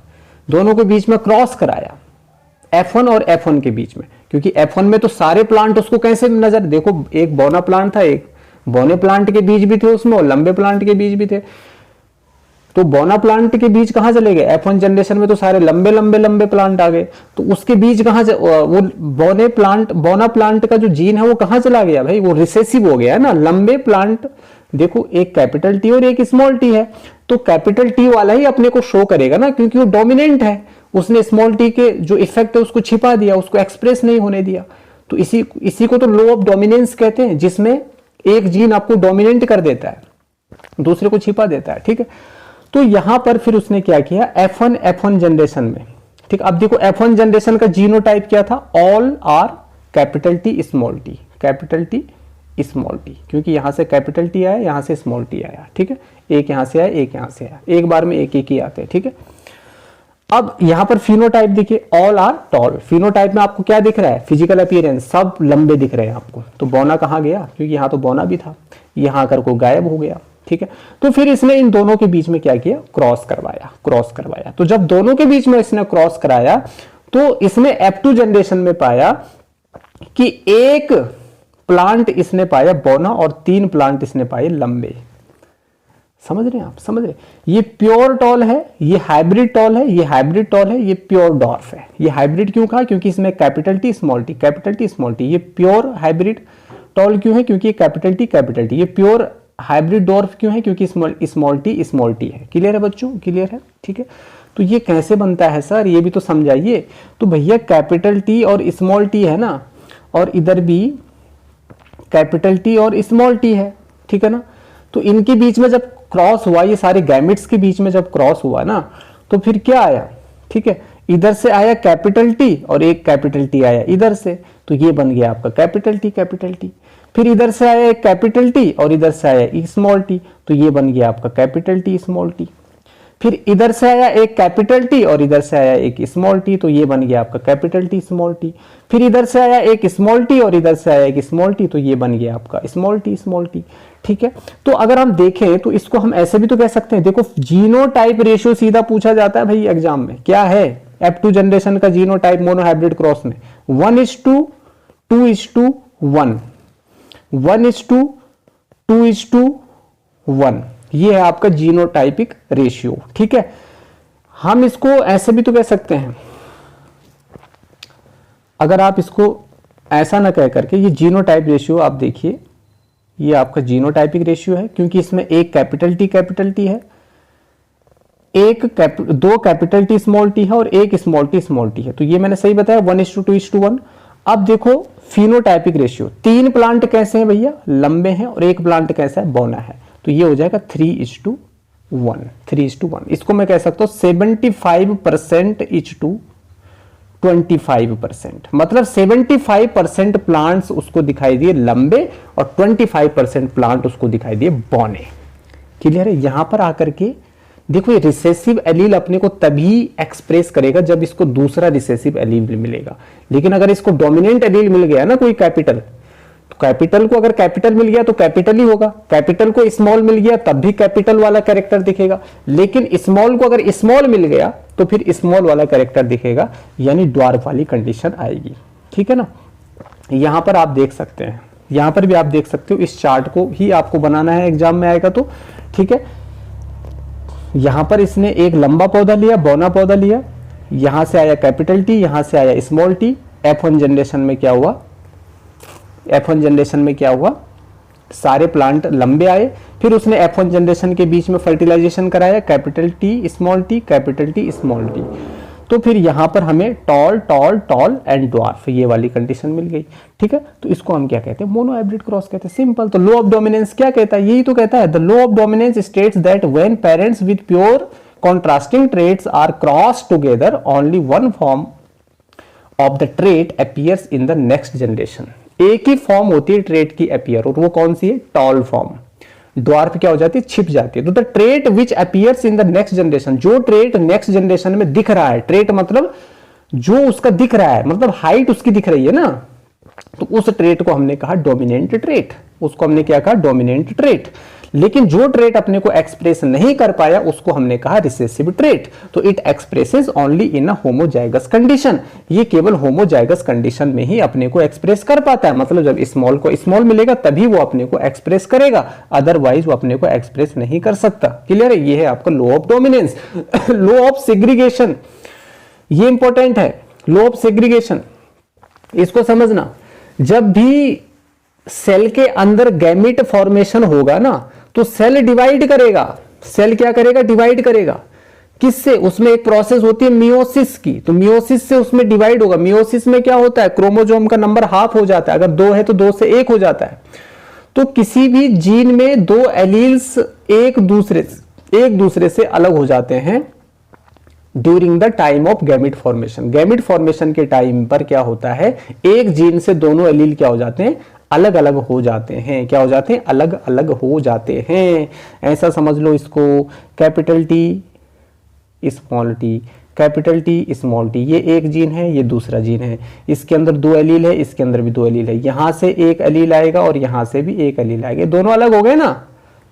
दोनों के बीच में क्रॉस कराया, F1 और F1 के बीच में। क्योंकि F1 में तो सारे प्लांट उसको कैसे नजर, देखो एक बौना प्लांट था, एक बौने प्लांट के बीज भी थे उसमें और लंबे प्लांट के बीज भी थे। तो बौना प्लांट के बीज कहां चले गए? F1 जनरेशन में तो सारे लंबे लंबे लंबे प्लांट आ गए, तो उसके बीज कहां से? वो बौना प्लांट का जो जीन है वो कहां चला गया भाई? वो रिसेसिव हो गया है ना। लंबे प्लांट, देखो एक कैपिटल टी और एक स्मॉल टी है, तो कैपिटल टी वाला ही अपने को शो करेगा ना, क्योंकि वो डोमिनेंट है। उसने स्मॉल टी के जो इफेक्ट है उसको छिपा दिया, उसको एक्सप्रेस नहीं होने दिया। तो इसी को तो लो ऑफ डोमिनेंस कहते हैं, जिसमें एक जीन आपको डोमिनेंट कर देता है, दूसरे को छिपा देता है, ठीक है। तो यहां पर फिर उसने क्या किया? F1 जनरेशन में, ठीक। अब देखो F1 जनरेशन का जीनोटाइप क्या था? All are capital T small T, capital T small T, क्योंकि यहां से कैपिटल टी आया, यहां से स्मॉल टी आया, ठीक है। एक यहां से आया, एक यहां से आया, एक बार में एक ही आते हैं, ठीक है। अब यहां पर फिनोटाइप देखिए, ऑल आर टॉल। फिनोटाइप में आपको क्या दिख रहा है? फिजिकल अपीयरेंस, सब लंबे दिख रहे हैं आपको। तो बौना कहां गया? क्योंकि यहां तो बौना भी था, यहां आकर को गायब हो गया, ठीक है। तो फिर इसने इन दोनों के बीच में क्या किया? क्रॉस करवाया। तो जब दोनों के बीच में इसने क्रॉस कराया, तो इसने F2 जनरेशन में पाया कि एक प्लांट इसने पाया बौना और 3 प्लांट इसने पाए लंबे। समझ रहे हैं आप? समझ रहे? ये प्योर टॉल है, ये हाइब्रिड टॉल है, ये हाइब्रिड टॉल है, ये प्योर डॉर्फ है। ये हाइब्रिड क्यों कहा? क्योंकि इसमें capital T small T, capital T small T. ये प्योर हाइब्रिड टॉल क्यों है? क्योंकि कैपिटल टी। ये प्योर हाइब्रिड डॉर्फ क्यों है? क्योंकि स्मॉल टी है। क्लियर है बच्चों? क्लियर है, ठीक है। तो ये कैसे बनता है सर, ये भी तो समझाइए। तो भैया कैपिटल टी और स्मॉल टी है ना, और इधर भी कैपिटल टी और स्मॉल टी है, ठीक है ना। तो इनके बीच में जब क्रॉस हुआ, ये सारे गैमेट्स के बीच में जब क्रॉस हुआ ना, तो फिर क्या आया, ठीक है, इधर से आया कैपिटल टी और एक कैपिटल टी आया इधर से, तो ये बन गया आपका कैपिटल टी कैपिटल टी। फिर इधर से आया एक कैपिटल टी और इधर से आया स्मॉल टी, तो ये बन गया आपका कैपिटल टी स्मॉल टी। फिर इधर से आया एक कैपिटल टी और इधर से आया एक स्मॉल टी, तो ये बन गया आपका कैपिटल टी स्मॉल टी। फिर इधर से आया एक स्मॉल टी और इधर से आया एक स्मॉल टी, तो ये बन गया आपका स्मॉल टी स्मॉल टी, ठीक है। तो अगर हम देखें तो इसको हम ऐसे भी तो कह सकते हैं, देखो जीनोटाइप रेशियो सीधा पूछा जाता है भाई एग्जाम में, क्या है F2 जनरेशन का जीनोटाइप मोनोहाइब्रिड क्रॉस में 1:2, 2:1, 1:2, 2:1, ये है आपका जीनोटाइपिक रेशियो, ठीक है। हम इसको ऐसे भी तो कह सकते हैं, अगर आप इसको ऐसा ना कह करके, ये जीनोटाइप रेशियो आप देखिए, ये आपका जीनोटाइपिक रेशियो है, क्योंकि इसमें एक कैपिटल टी है, दो कैपिटल टी स्मॉल टी है और एक स्मॉल टी है, तो ये मैंने सही बताया 1:2:1। अब देखो फिनोटाइपिक रेशियो, 3 प्लांट कैसे हैं भैया, लंबे हैं, और एक प्लांट कैसा है, बौना है, तो ये हो जाएगा 3:1, 3:1। इसको मैं कह सकता हूं 75% इच टू 25%, मतलब 75% प्लांट्स उसको दिखाई दिए लंबे और 25% प्लांट उसको दिखाई दिए बौने। क्लियर है। यहां पर आकर के देखो, ये रिसेसिव एलील अपने को तभी एक्सप्रेस करेगा जब इसको दूसरा रिसेसिव एलील मिलेगा, लेकिन अगर इसको डोमिनेंट एलील मिल गया ना कोई कैपिटल, तो कैपिटल को अगर कैपिटल मिल गया तो कैपिटल ही होगा, कैपिटल को स्मॉल मिल गया तब भी कैपिटल वाला कैरेक्टर दिखेगा, लेकिन स्मॉल को अगर स्मॉल मिल गया तो फिर स्मॉल वाला कैरेक्टर दिखेगा, यानी ड्वार्फ वाली कंडीशन आएगी, ठीक है ना। यहां पर आप देख सकते हैं, यहां पर भी आप देख सकते हो, इस चार्ट को ही आपको बनाना है एग्जाम में आएगा तो, ठीक है। यहां पर इसने एक लंबा पौधा लिया, बौना पौधा लिया, यहां से आया कैपिटल टी, यहां से आया स्मॉल टी। F1 जनरेशन में क्या हुआ, F1 जनरेशन में क्या हुआ, सारे प्लांट लंबे आए, फिर उसने F1 जनरेशन के बीच में फर्टिलाइजेशन कराया, capital T small T, capital T small T, तो फिर यहां पर हमें toll toll tall and dwarf ये वाली कंडीशन मिल गई, ठीक है। तो इसको हम क्या कहते हैं, मोनोहाइब्रिड क्रॉस कहते हैं, सिंपल। तो लॉ ऑफ डोमिनेंस क्या कहता है, यही तो कहता है, the law of dominance states that when parents with pure contrasting traits are cross together only one form of the trait appears in the next generation. एक ही फॉर्म होती है ट्रेट की अपीयर, और वो कौन सी है, टॉल फॉर्म। ड्वार्फ क्या हो जाती है, छिप जाती है। तो the trait which appears in the next generation, जो ट्रेट नेक्स्ट जनरेशन में दिख रहा है, ट्रेट मतलब जो उसका दिख रहा है, मतलब हाइट उसकी दिख रही है ना, तो उस ट्रेट को हमने कहा डोमिनेंट ट्रेट, उसको हमने क्या कहा, डोमिनेंट ट्रेट। लेकिन जो ट्रेट अपने को एक्सप्रेस नहीं कर पाया उसको हमने कहा रिसेसिव ट्रेट। तो it expresses only in a homozygous condition, ये केवल होमोजाइगस कंडीशन में ही अपने को एक्सप्रेस कर पाता है, मतलब जब स्मॉल को स्मॉल मिलेगा तभी वो अपने को एक्सप्रेस करेगा, अदरवाइज वो अपने को एक्सप्रेस नहीं कर सकता। क्लियर है, ये है आपका law of dominance. Law of segregation, ये इंपॉर्टेंट है, लॉ ऑफ सेग्रीगेशन, इसको समझना। जब भी सेल के अंदर गैमेट फॉर्मेशन होगा ना, तो सेल डिवाइड करेगा, सेल क्या करेगा, डिवाइड करेगा। किससे, उसमें एक प्रोसेस होती है मियोसिस की, तो मियोसिस से उसमें डिवाइड होगा। मियोसिस में क्या होता है, क्रोमोसोम का नंबर हाफ हो जाता है, अगर 2 है तो 2 से 1 हो जाता है। तो किसी भी जीन में 2 एलील्स एक दूसरे से अलग हो जाते हैं during the time of gamete formation. Gamete formation के टाइम पर क्या होता है, एक जीन से दोनों एलील क्या हो जाते हैं, अलग अलग हो जाते हैं। क्या हो जाते हैं, अलग अलग हो जाते हैं। ऐसा समझ लो इसको, capital T small T, capital T small T, ये एक जीन है, ये दूसरा जीन है, इसके अंदर 2 एलील है, इसके अंदर भी 2 एलील है, यहां से एक एलील आएगा और यहां से भी एक एलील आएगा, दोनों अलग हो गए ना।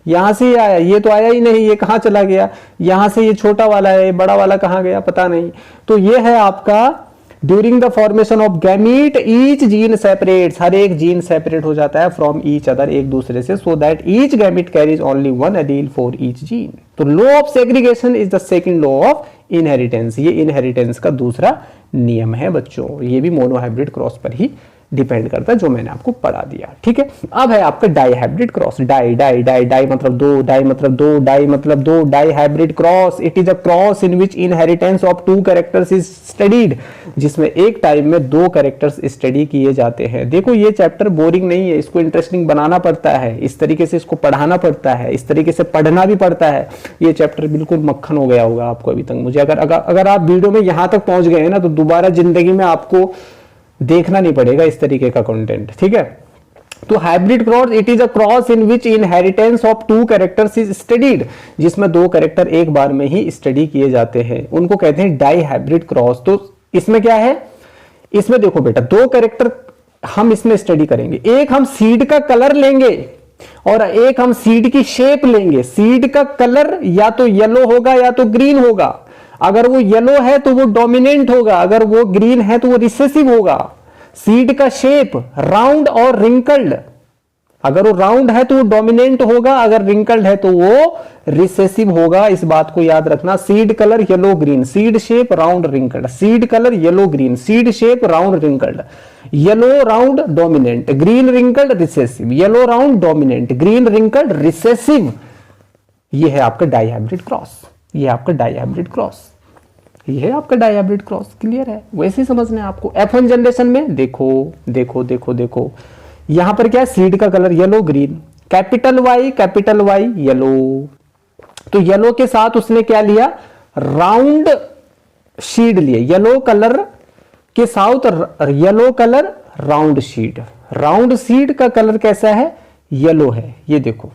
यहां से आया, ये तो आया ही नहीं, ये कहां चला गया, यहां से ये छोटा वाला है, बड़ा वाला कहां गया पता नहीं। तो ये है आपका during the formation of gamete each gene separates, हर एक जीन सेपरेट हो जाता है फ्रॉम ईच अदर, एक दूसरे से, so that each gamete carries only 1 allele for each gene. तो law of segregation is the second law of inheritance, ये इनहेरिटेंस का दूसरा नियम है बच्चों, ये भी मोनोहाइब्रिड क्रॉस पर ही डिपेंड करता है, जो मैंने आपको पढ़ा दिया। ठीक है, अब है आपका dihybrid cross. Di di di di मतलब दो, डाई मतलब दो, डाई मतलब दो, dihybrid cross, it is a cross in which inheritance of two characters is studied, जिसमें एक टाइम में दो कैरेक्टर्स स्टडी किए जाते हैं। देखो ये चैप्टर बोरिंग नहीं है, इसको इंटरेस्टिंग बनाना पड़ता है, इस तरीके से इसको पढ़ाना पड़ता है, इस तरीके से पढ़ना भी पड़ता है। ये चैप्टर बिल्कुल मक्खन हो गया होगा आपको अभी तक। मुझे अगर आप वीडियो में यहां तक पहुंच गए हैं ना, तो दोबारा जिंदगी में आपको देखना नहीं पड़ेगा इस तरीके का कंटेंट। ठीक है, तो hybrid cross it is a cross in which inheritance of two characters is studied, जिसमें दो कैरेक्टर एक बार में ही स्टडी किए जाते हैं, उनको कहते हैं डाई हाइब्रिड क्रॉस। तो इसमें क्या है, इसमें देखो बेटा दो कैरेक्टर हम इसमें स्टडी करेंगे, एक हम सीड का कलर लेंगे और एक हम सीड की शेप लेंगे। सीड का कलर या तो येलो होगा या तो ग्रीन होगा। अगर वो येलो है तो वो डोमिनेंट होगा, अगर वो ग्रीन है तो वो रिसेसिव होगा। सीड का शेप राउंड और रिंकल्ड, अगर वो राउंड है तो वो डोमिनेंट होगा, अगर रिंकल्ड है तो वो रिसेसिव होगा। इस बात को याद रखना। Seed colour yellow green, seed shape round wrinkled, seed colour yellow green, seed shape round wrinkled, yellow round dominant, green wrinkled recessive, yellow round dominant, green wrinkled recessive. ये है आपका डाई हाइब्रिड क्रॉस, ये आपका dihybrid cross, ये है आपका dihybrid cross. Clear है, वैसे ही समझना है आपको। F1 जनरेशन में देखो देखो देखो देखो, यहां पर क्या है, सीड का colour yellow green, capital Y yellow. तो येलो के साथ उसने क्या लिया, राउंड शीड लिए, येलो कलर के साथ yellow colour round seed. Round seed का कलर कैसा है, येलो है। ये देखो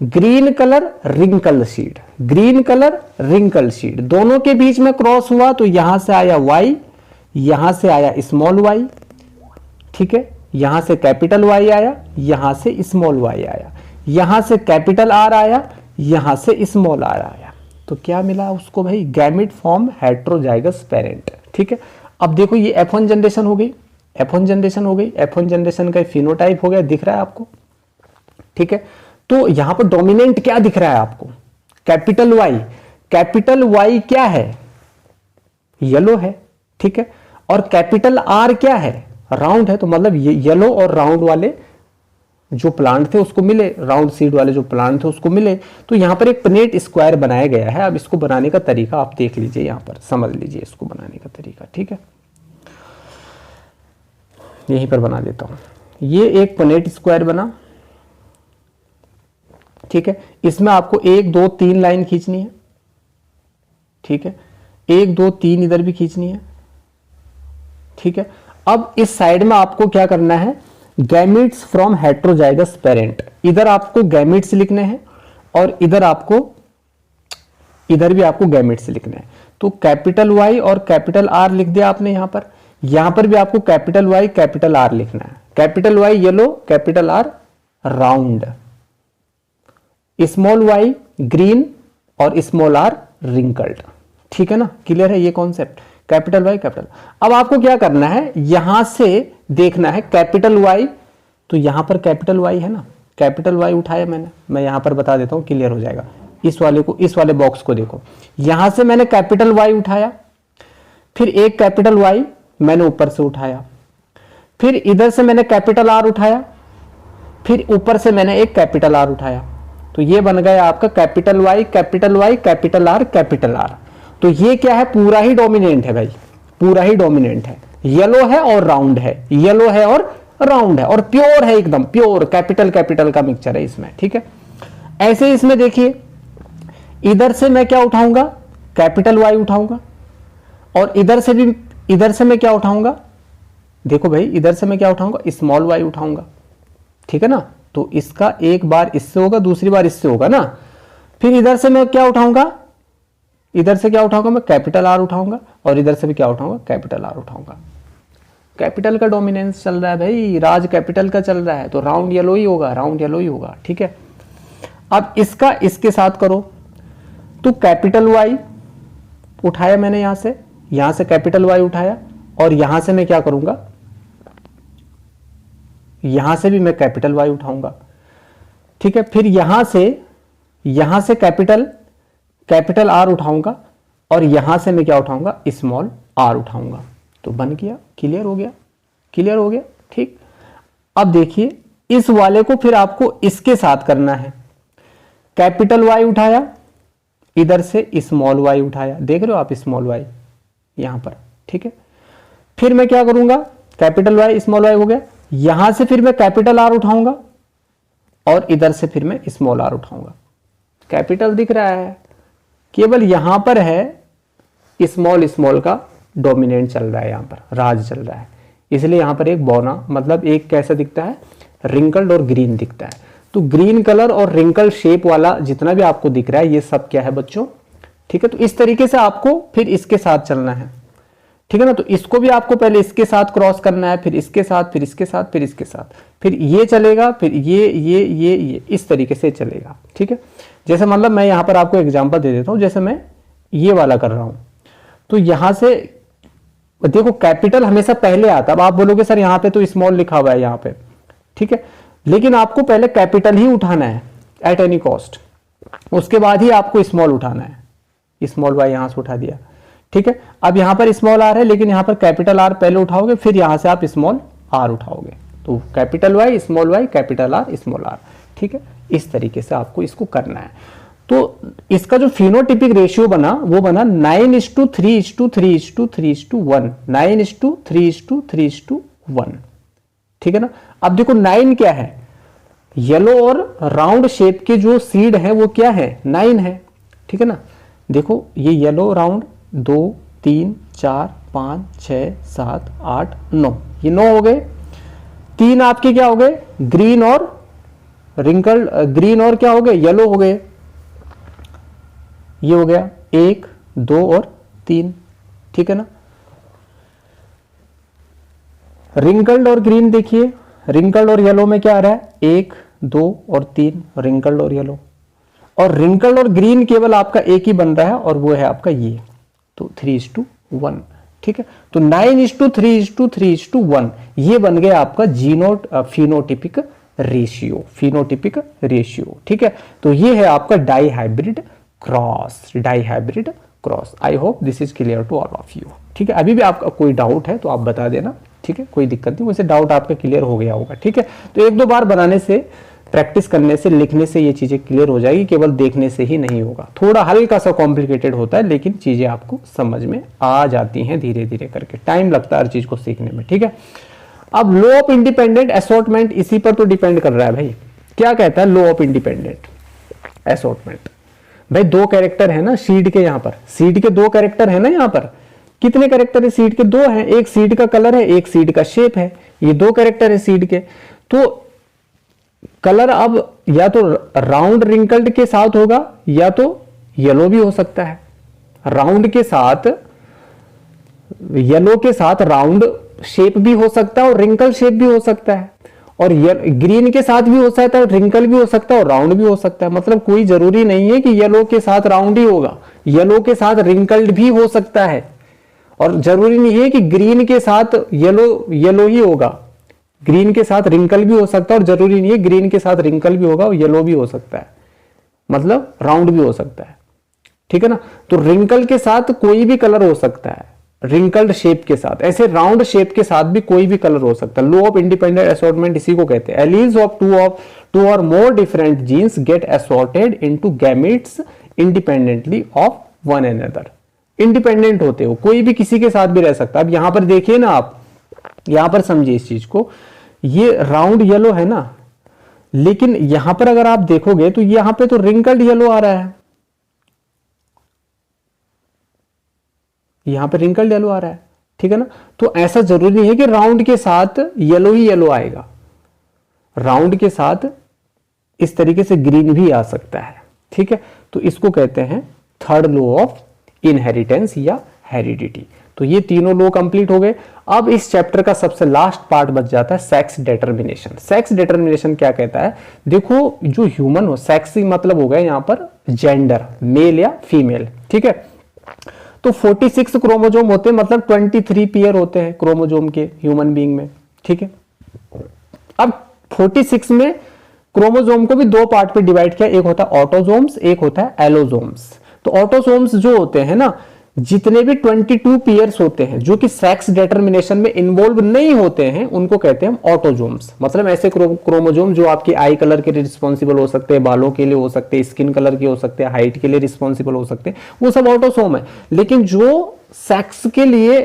green colour wrinkle seed, green colour wrinkle seed, दोनों के बीच में क्रॉस हुआ तो यहां से आया वाई, यहां से आया स्मॉल वाई। ठीक है, यहां से कैपिटल वाई आया, यहां से स्मॉल वाई आया, यहां से कैपिटल आर आया, यहां से स्मॉल आर आया। तो क्या मिला उसको भाई, गैमेट फॉर्म हेटेरोजाइगस पेरेंट। ठीक है, अब देखो ये F1 जनरेशन हो गई, F1 जनरेशन हो गई, F1 जनरेशन का फिनोटाइप हो गया, दिख रहा है आपको। ठीक है, तो यहां पर डोमिनेंट क्या दिख रहा है आपको, कैपिटल वाई। कैपिटल वाई क्या है, येलो है। ठीक है, और कैपिटल आर क्या है, राउंड है। तो मतलब ये येलो और राउंड वाले जो प्लांट थे उसको मिले, राउंड सीड वाले जो प्लांट थे उसको मिले। तो यहां पर एक प्लेट स्क्वायर बनाया गया है। अब इसको बनाने का तरीका आप देख लीजिए, यहां पर समझ लीजिए इसको बनाने का तरीका। ठीक है, यहीं पर बना देता हूं। ये एक प्लेट स्क्वायर बना। ठीक है, इसमें आपको 1 2 3 लाइन खींचनी है। ठीक है, 1 2 3 इधर भी खींचनी है। ठीक है, अब इस साइड में आपको क्या करना है, गैमेट्स फ्रॉम हेटेरोजाइगस पेरेंट। इधर आपको गैमेट्स लिखने हैं और इधर भी आपको गैमेट्स लिखने हैं। तो कैपिटल वाई और कैपिटल आर लिख दिया आपने यहां पर भी आपको कैपिटल वाई कैपिटल आर लिखना है। Capital Y yellow, capital R round, small Y green और स्मॉल आर रिंकल्ड। ठीक है ना, क्लियर है ये कॉन्सेप्ट, कैपिटल वाई कैपिटल। अब आपको क्या करना है, यहां से देखना है कैपिटल वाई, तो यहां पर कैपिटल वाई है ना, कैपिटल वाई उठाया मैंने, मैं यहां पर बता देता हूं, क्लियर हो जाएगा। इस वाले बॉक्स को देखो, यहां से मैंने कैपिटल वाई उठाया, फिर एक कैपिटल वाई मैंने ऊपर से उठाया, फिर इधर से मैंने कैपिटल आर उठाया, फिर ऊपर से मैंने एक कैपिटल आर उठाया। तो ये बन गया आपका capital Y capital R capital R. तो ये क्या है, पूरा ही डोमिनेंट है भाई, पूरा ही डोमिनेंट है। येलो है और राउंड है, येलो है और राउंड है, और प्योर है, एकदम प्योर कैपिटल का मिक्सचर है इसमें। ठीक है, ऐसे इसमें देखिए, इधर से मैं क्या उठाऊंगा, कैपिटल वाई उठाऊंगा, और इधर से मैं क्या उठाऊंगा, देखो भाई इधर से मैं क्या उठाऊंगा, स्मॉल वाई उठाऊंगा। ठीक है ना, तो इसका एक बार इससे होगा, दूसरी बार इससे होगा ना। फिर इधर से मैं क्या उठाऊंगा, इधर से क्या उठाऊंगा, मैं कैपिटल आर उठाऊंगा, और इधर से भी क्या उठाऊंगा, कैपिटल आर उठाऊंगा। कैपिटल का डोमिनेंस चल रहा है भाई, राज कैपिटल का चल रहा है, तो राउंड येलो ही होगा, राउंड येलो ही होगा। ठीक है, अब इसका इसके साथ करो, तो कैपिटल वाई उठाया मैंने, यहां से कैपिटल वाई उठाया, और यहां से मैं क्या करूंगा, यहां से भी मैं कैपिटल वाई उठाऊंगा। ठीक है, फिर यहां से कैपिटल आर उठाऊंगा, और यहां से मैं क्या उठाऊंगा, स्मॉल आर उठाऊंगा। तो बन गया, क्लियर हो गया, क्लियर हो गया। ठीक। अब देखिए इस वाले को फिर आपको इसके साथ करना है। कैपिटल वाई उठाया, इधर से स्मॉल वाई उठाया, देख रहे हो आप स्मॉल वाई यहां पर, ठीक है। फिर मैं क्या करूंगा, कैपिटल वाई स्मॉल वाई हो गया, यहां से फिर मैं कैपिटल आर उठाऊंगा और इधर से फिर मैं स्मॉल आर उठाऊंगा। कैपिटल दिख रहा है, केवल यहां पर है स्मॉल स्मॉल का डोमिनेंट चल रहा है, यहां पर राज चल रहा है, इसलिए यहां पर एक बौना मतलब एक कैसा दिखता है, रिंकल्ड और ग्रीन दिखता है। तो ग्रीन कलर और रिंकल शेप वाला जितना भी आपको दिख रहा है ये सब क्या है बच्चों, ठीक है। तो इस तरीके से आपको फिर इसके साथ चलना है, ठीक है ना। तो इसको भी आपको पहले इसके साथ क्रॉस करना है, फिर इसके साथ, फिर इसके साथ, फिर इसके साथ, फिर ये चलेगा, फिर ये इस तरीके से चलेगा, ठीक है। जैसे मतलब मैं यहां पर आपको एग्जांपल दे देता हूं, जैसे मैं ये वाला कर रहा हूं, तो यहां से देखो कैपिटल हमेशा पहले आता है। अब आप बोलोगे सर यहां पे तो स्मॉल लिखा हुआ है यहां पे, ठीक है, लेकिन आपको पहले कैपिटल ही उठाना है एट एनी कॉस्ट, उसके बाद ही आपको स्मॉल उठाना है। स्मॉल वाई यहां से उठा दिया, ठीक है। अब यहां पर स्मॉल आर है, लेकिन यहां पर कैपिटल आर पहले उठाओगे, फिर यहां से आप स्मॉल आर उठाओगे। तो capital Y small Y capital R small R, ठीक है। इस तरीके से आपको इसको करना है। तो इसका जो फिनोटिपिक रेशियो बना वो बना 9:3:3:3:1, 9:3:3:1, ठीक है ना। अब देखो 9 क्या है, येलो और राउंड शेप के जो सीड है वो क्या है, 9 है, ठीक है ना। देखो ये येलो राउंड 2 3 4 5 6 7 8 9, ये 9 हो गए। 3 आपके क्या हो गए, ग्रीन और रिंकल, ग्रीन और क्या हो गए, येलो हो गए, ये हो गया 1 2 और 3, ठीक है ना। रिंकल्ड और ग्रीन देखिए, रिंकल्ड और येलो में क्या आ रहा है, 1 2 और 3 रिंकल्ड और येलो, और रिंकल्ड और ग्रीन केवल आपका एक ही बन रहा है और वो है आपका ये, तो 3:1, ठीक है। तो 9:3:3:1 ये बन गया आपका फिनोटिपिक रेशियो, फिनोटिपिक रेशियो, ठीक है। तो ये है आपका dihybrid cross, dihybrid cross. I hope this is clear to all of you, ठीक है। अभी भी आपका कोई डाउट है तो आप बता देना, ठीक है, कोई दिक्कत नहीं, वैसे डाउट आपका क्लियर हो गया होगा, ठीक है। तो एक दो बार बनाने से, प्रैक्टिस करने से, लिखने से ये चीजें क्लियर हो जाएगी, केवल देखने से ही नहीं होगा। थोड़ा हल्का सा कॉम्प्लिकेटेड होता है लेकिन चीजें आपको समझ में आ जाती हैं धीरे धीरे करके, टाइम लगता है हर चीज को सीखने में, ठीक है। अब लॉ ऑफ इंडिपेंडेंट असॉर्टमेंट इसी पर तो डिपेंड कर रहा है भाई। क्या कहता है लॉ ऑफ इंडिपेंडेंट असॉर्टमेंट, भाई 2 कैरेक्टर है ना सीड के, यहां पर सीड के 2 कैरेक्टर है ना, यहां पर कितने कैरेक्टर है सीड के, 2 हैं, एक सीड का कलर है, एक सीड का शेप है, ये 2 कैरेक्टर है सीड के। तो कलर अब या तो राउंड रिंकल्ड के साथ होगा या तो येलो भी हो सकता है, राउंड के साथ येलो के साथ राउंड शेप भी हो सकता है और रिंकल शेप भी हो सकता है, और ग्रीन के साथ भी हो सकता है, रिंकल भी हो सकता है और राउंड भी हो सकता है। मतलब कोई जरूरी नहीं है कि येलो के साथ राउंड ही होगा, येलो के साथ रिंकल्ड भी हो सकता है, और जरूरी नहीं है कि ग्रीन के साथ येलो ही होगा, ग्रीन के साथ रिंकल भी हो सकता है, और जरूरी नहीं है ग्रीन के साथ रिंकल भी होगा और येलो भी हो सकता है, मतलब राउंड भी हो सकता है, ठीक है ना। तो रिंकल के साथ कोई भी कलर हो सकता है, रिंकल्ड शेप के साथ, ऐसे राउंड शेप के साथ भी कोई भी कलर हो सकता है। लॉ ऑफ इंडिपेंडेंट असॉर्टमेंट इसी को कहते हैं। एलील्स ऑफ टू और more different genes get assorted into gametes independently of one another. Independent होते हो, कोई भी किसी के साथ भी रह सकता है। अब यहां पर देखिए ना, आप यहां पर समझिए इस चीज को, ये राउंड येलो है ना, लेकिन यहां पर अगर आप देखोगे तो यहां पे तो रिंकल्ड येलो आ रहा है, यहां पे रिंकल्ड येलो आ रहा है, ठीक है ना। तो ऐसा जरूरी नहीं है कि राउंड के साथ येलो ही येलो आएगा, राउंड के साथ इस तरीके से ग्रीन भी आ सकता है, ठीक है। तो इसको कहते हैं थर्ड लॉ ऑफ इनहेरिटेंस या हेरिडिटी। तो ये तीनों लॉ कंप्लीट हो गए। अब इस चैप्टर का सबसे लास्ट पार्ट बच जाता है सेक्स डिटर्मिनेशन। सेक्स डिटर्मिनेशन क्या कहता है, देखो जो ह्यूमन हो, सेक्स मतलब हो गया यहां पर जेंडर, मेल या फीमेल, ठीक है। तो 46 क्रोमोजोम होते हैं, मतलब 23 पेयर होते हैं क्रोमोजोम के ह्यूमन बीइंग में, ठीक है। अब 46 में क्रोमोजोम को भी 2 पार्ट पे डिवाइड किया, एक होता है ऑटोजोम्स, एक होता है एलोजोम्स। तो ऑटोसोम्स जो होते हैं ना, जितने भी 22 पेयर्स होते हैं जो कि सेक्स डिटरमिनेशन में इन्वॉल्व नहीं होते हैं उनको कहते हैं हम ऑटोजोम्स। मतलब ऐसे क्रोमोजोम जो आपकी आई कलर के लिए रिस्पॉन्सिबल हो सकते हैं, बालों के लिए हो सकते हैं, स्किन कलर के हो सकते हैं, हाइट के लिए रिस्पॉन्सिबल हो सकते हैं, वो सब ऑटोसोम है। लेकिन जो सेक्स के लिए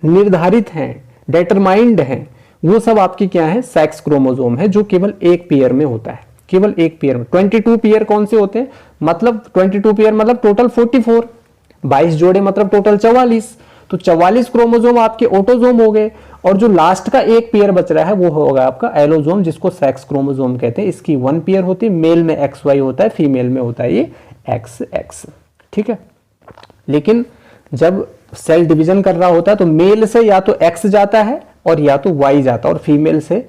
निर्धारित हैं, डिटरमाइंड हैं, वो सब आपकी क्या है, सेक्स क्रोमोजोम है, जो केवल एक पेयर में होता है, केवल एक पेयर में। 22 पेयर कौन से होते हैं, मतलब 22 पेयर मतलब टोटल 44, 22 जोड़े मतलब टोटल 44। तो 44 क्रोमोजोम आपके ऑटोजोम हो गए, और जो लास्ट का एक पेयर बच रहा है वो होगा आपका एलोजोम, जिसको सेक्स क्रोमोजोम कहते हैं। इसकी 1 पेयर होती है, मेल में XY होता है, फीमेल में होता है ये XX। ठीक है। लेकिन जब सेल डिवीजन कर रहा होता है तो मेल से या तो X जाता है और या तो Y जाता है, और फीमेल से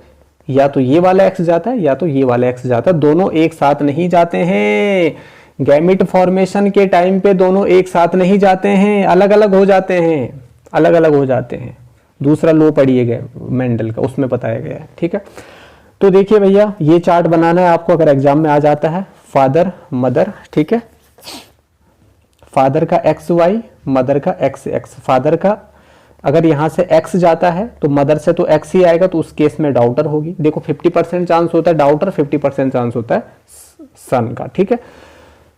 या तो ये वाला X जाता है या तो ये वाला X जाता है, दोनों एक साथ नहीं जाते हैं। गैमेट फॉर्मेशन के टाइम पे दोनों एक साथ नहीं जाते हैं, अलग अलग हो जाते हैं, अलग अलग हो जाते हैं। दूसरा लो पढ़िएगा मेंडल का, उसमें बताया गया है। ठीक है। तो देखिए भैया, ये चार्ट बनाना है आपको अगर एग्जाम में आ जाता है, फादर मदर। ठीक है। फादर का XY, मदर का XX। फादर का अगर यहां से X जाता है तो मदर से तो X ही आएगा, तो उस केस में डाउटर होगी। देखो 50% चांस होता है डाउटर, 50% चांस होता है सन का। ठीक है।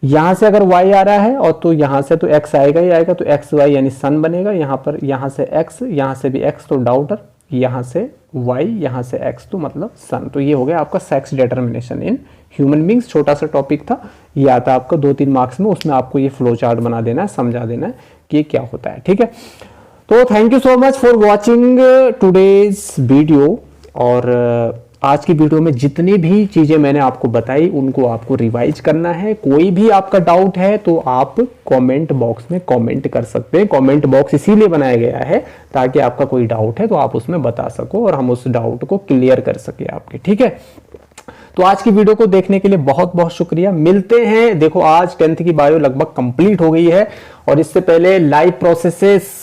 यहां से अगर Y आ रहा है और तो यहां से तो X आएगा ही आएगा, तो XY यानी सन बनेगा। यहां पर यहां से X, यहां से भी X तो डाउटर, यहां से Y, यहां से X तो मतलब सन। तो ये हो गया आपका sex determination in human beings. छोटा सा टॉपिक था, ये आता है आपका 2-3 मार्क्स में, उसमें आपको ये फ्लो चार्ट बना देना है, समझा देना है कि ये क्या होता है। ठीक है। तो thank you so much for watching today's video. और आज की वीडियो में जितनी भी चीजें मैंने आपको बताई उनको आपको रिवाइज करना है। कोई भी आपका डाउट है तो आप कमेंट बॉक्स में कमेंट कर सकते हैं। कमेंट बॉक्स इसीलिए बनाया गया है ताकि आपका कोई डाउट है तो आप उसमें बता सको और हम उस डाउट को क्लियर कर सके आपके। ठीक है। तो आज की वीडियो को देखने के लिए बहुत बहुत शुक्रिया। मिलते हैं। देखो आज 10th की बायो लगभग कंप्लीट हो गई है, और इससे पहले लाइव प्रोसेसेस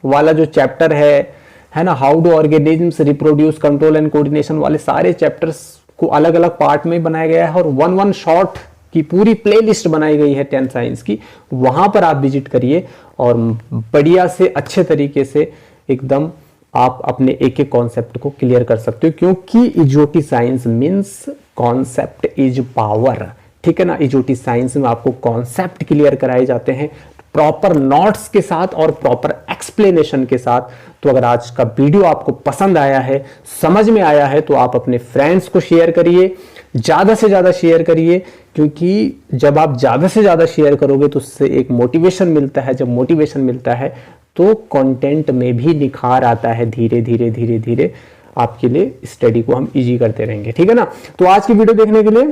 वाला जो चैप्टर है ना, how do organisms reproduce, control and coordination वाले सारे चैप्टर्स को अलग अलग पार्ट में बनाया गया है, और 1-1 शॉर्ट की पूरी प्लेलिस्ट बनाई गई है 10th साइंस की। वहां पर आप विजिट करिए और बढ़िया से अच्छे तरीके से एकदम आप अपने एक एक कॉन्सेप्ट को क्लियर कर सकते हो, क्योंकि इजोटी science means concept is power. ठीक है ना। इजोटी साइंस में आपको कॉन्सेप्ट क्लियर कराए जाते हैं प्रॉपर नोट्स के साथ और प्रॉपर एक्सप्लेनेशन के साथ। तो अगर आज का वीडियो आपको पसंद आया है, समझ में आया है, तो आप अपने फ्रेंड्स को शेयर करिए, ज्यादा से ज्यादा शेयर करिए, क्योंकि जब आप ज्यादा से ज्यादा शेयर करोगे तो उससे एक मोटिवेशन मिलता है। जब मोटिवेशन मिलता है तो कंटेंट में भी निखार आता है। धीरे धीरे धीरे धीरे आपके लिए स्टडी को हम इजी करते रहेंगे। ठीक है ना। तो आज की वीडियो देखने के लिए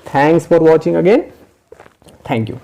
thanks for watching again. Thank you.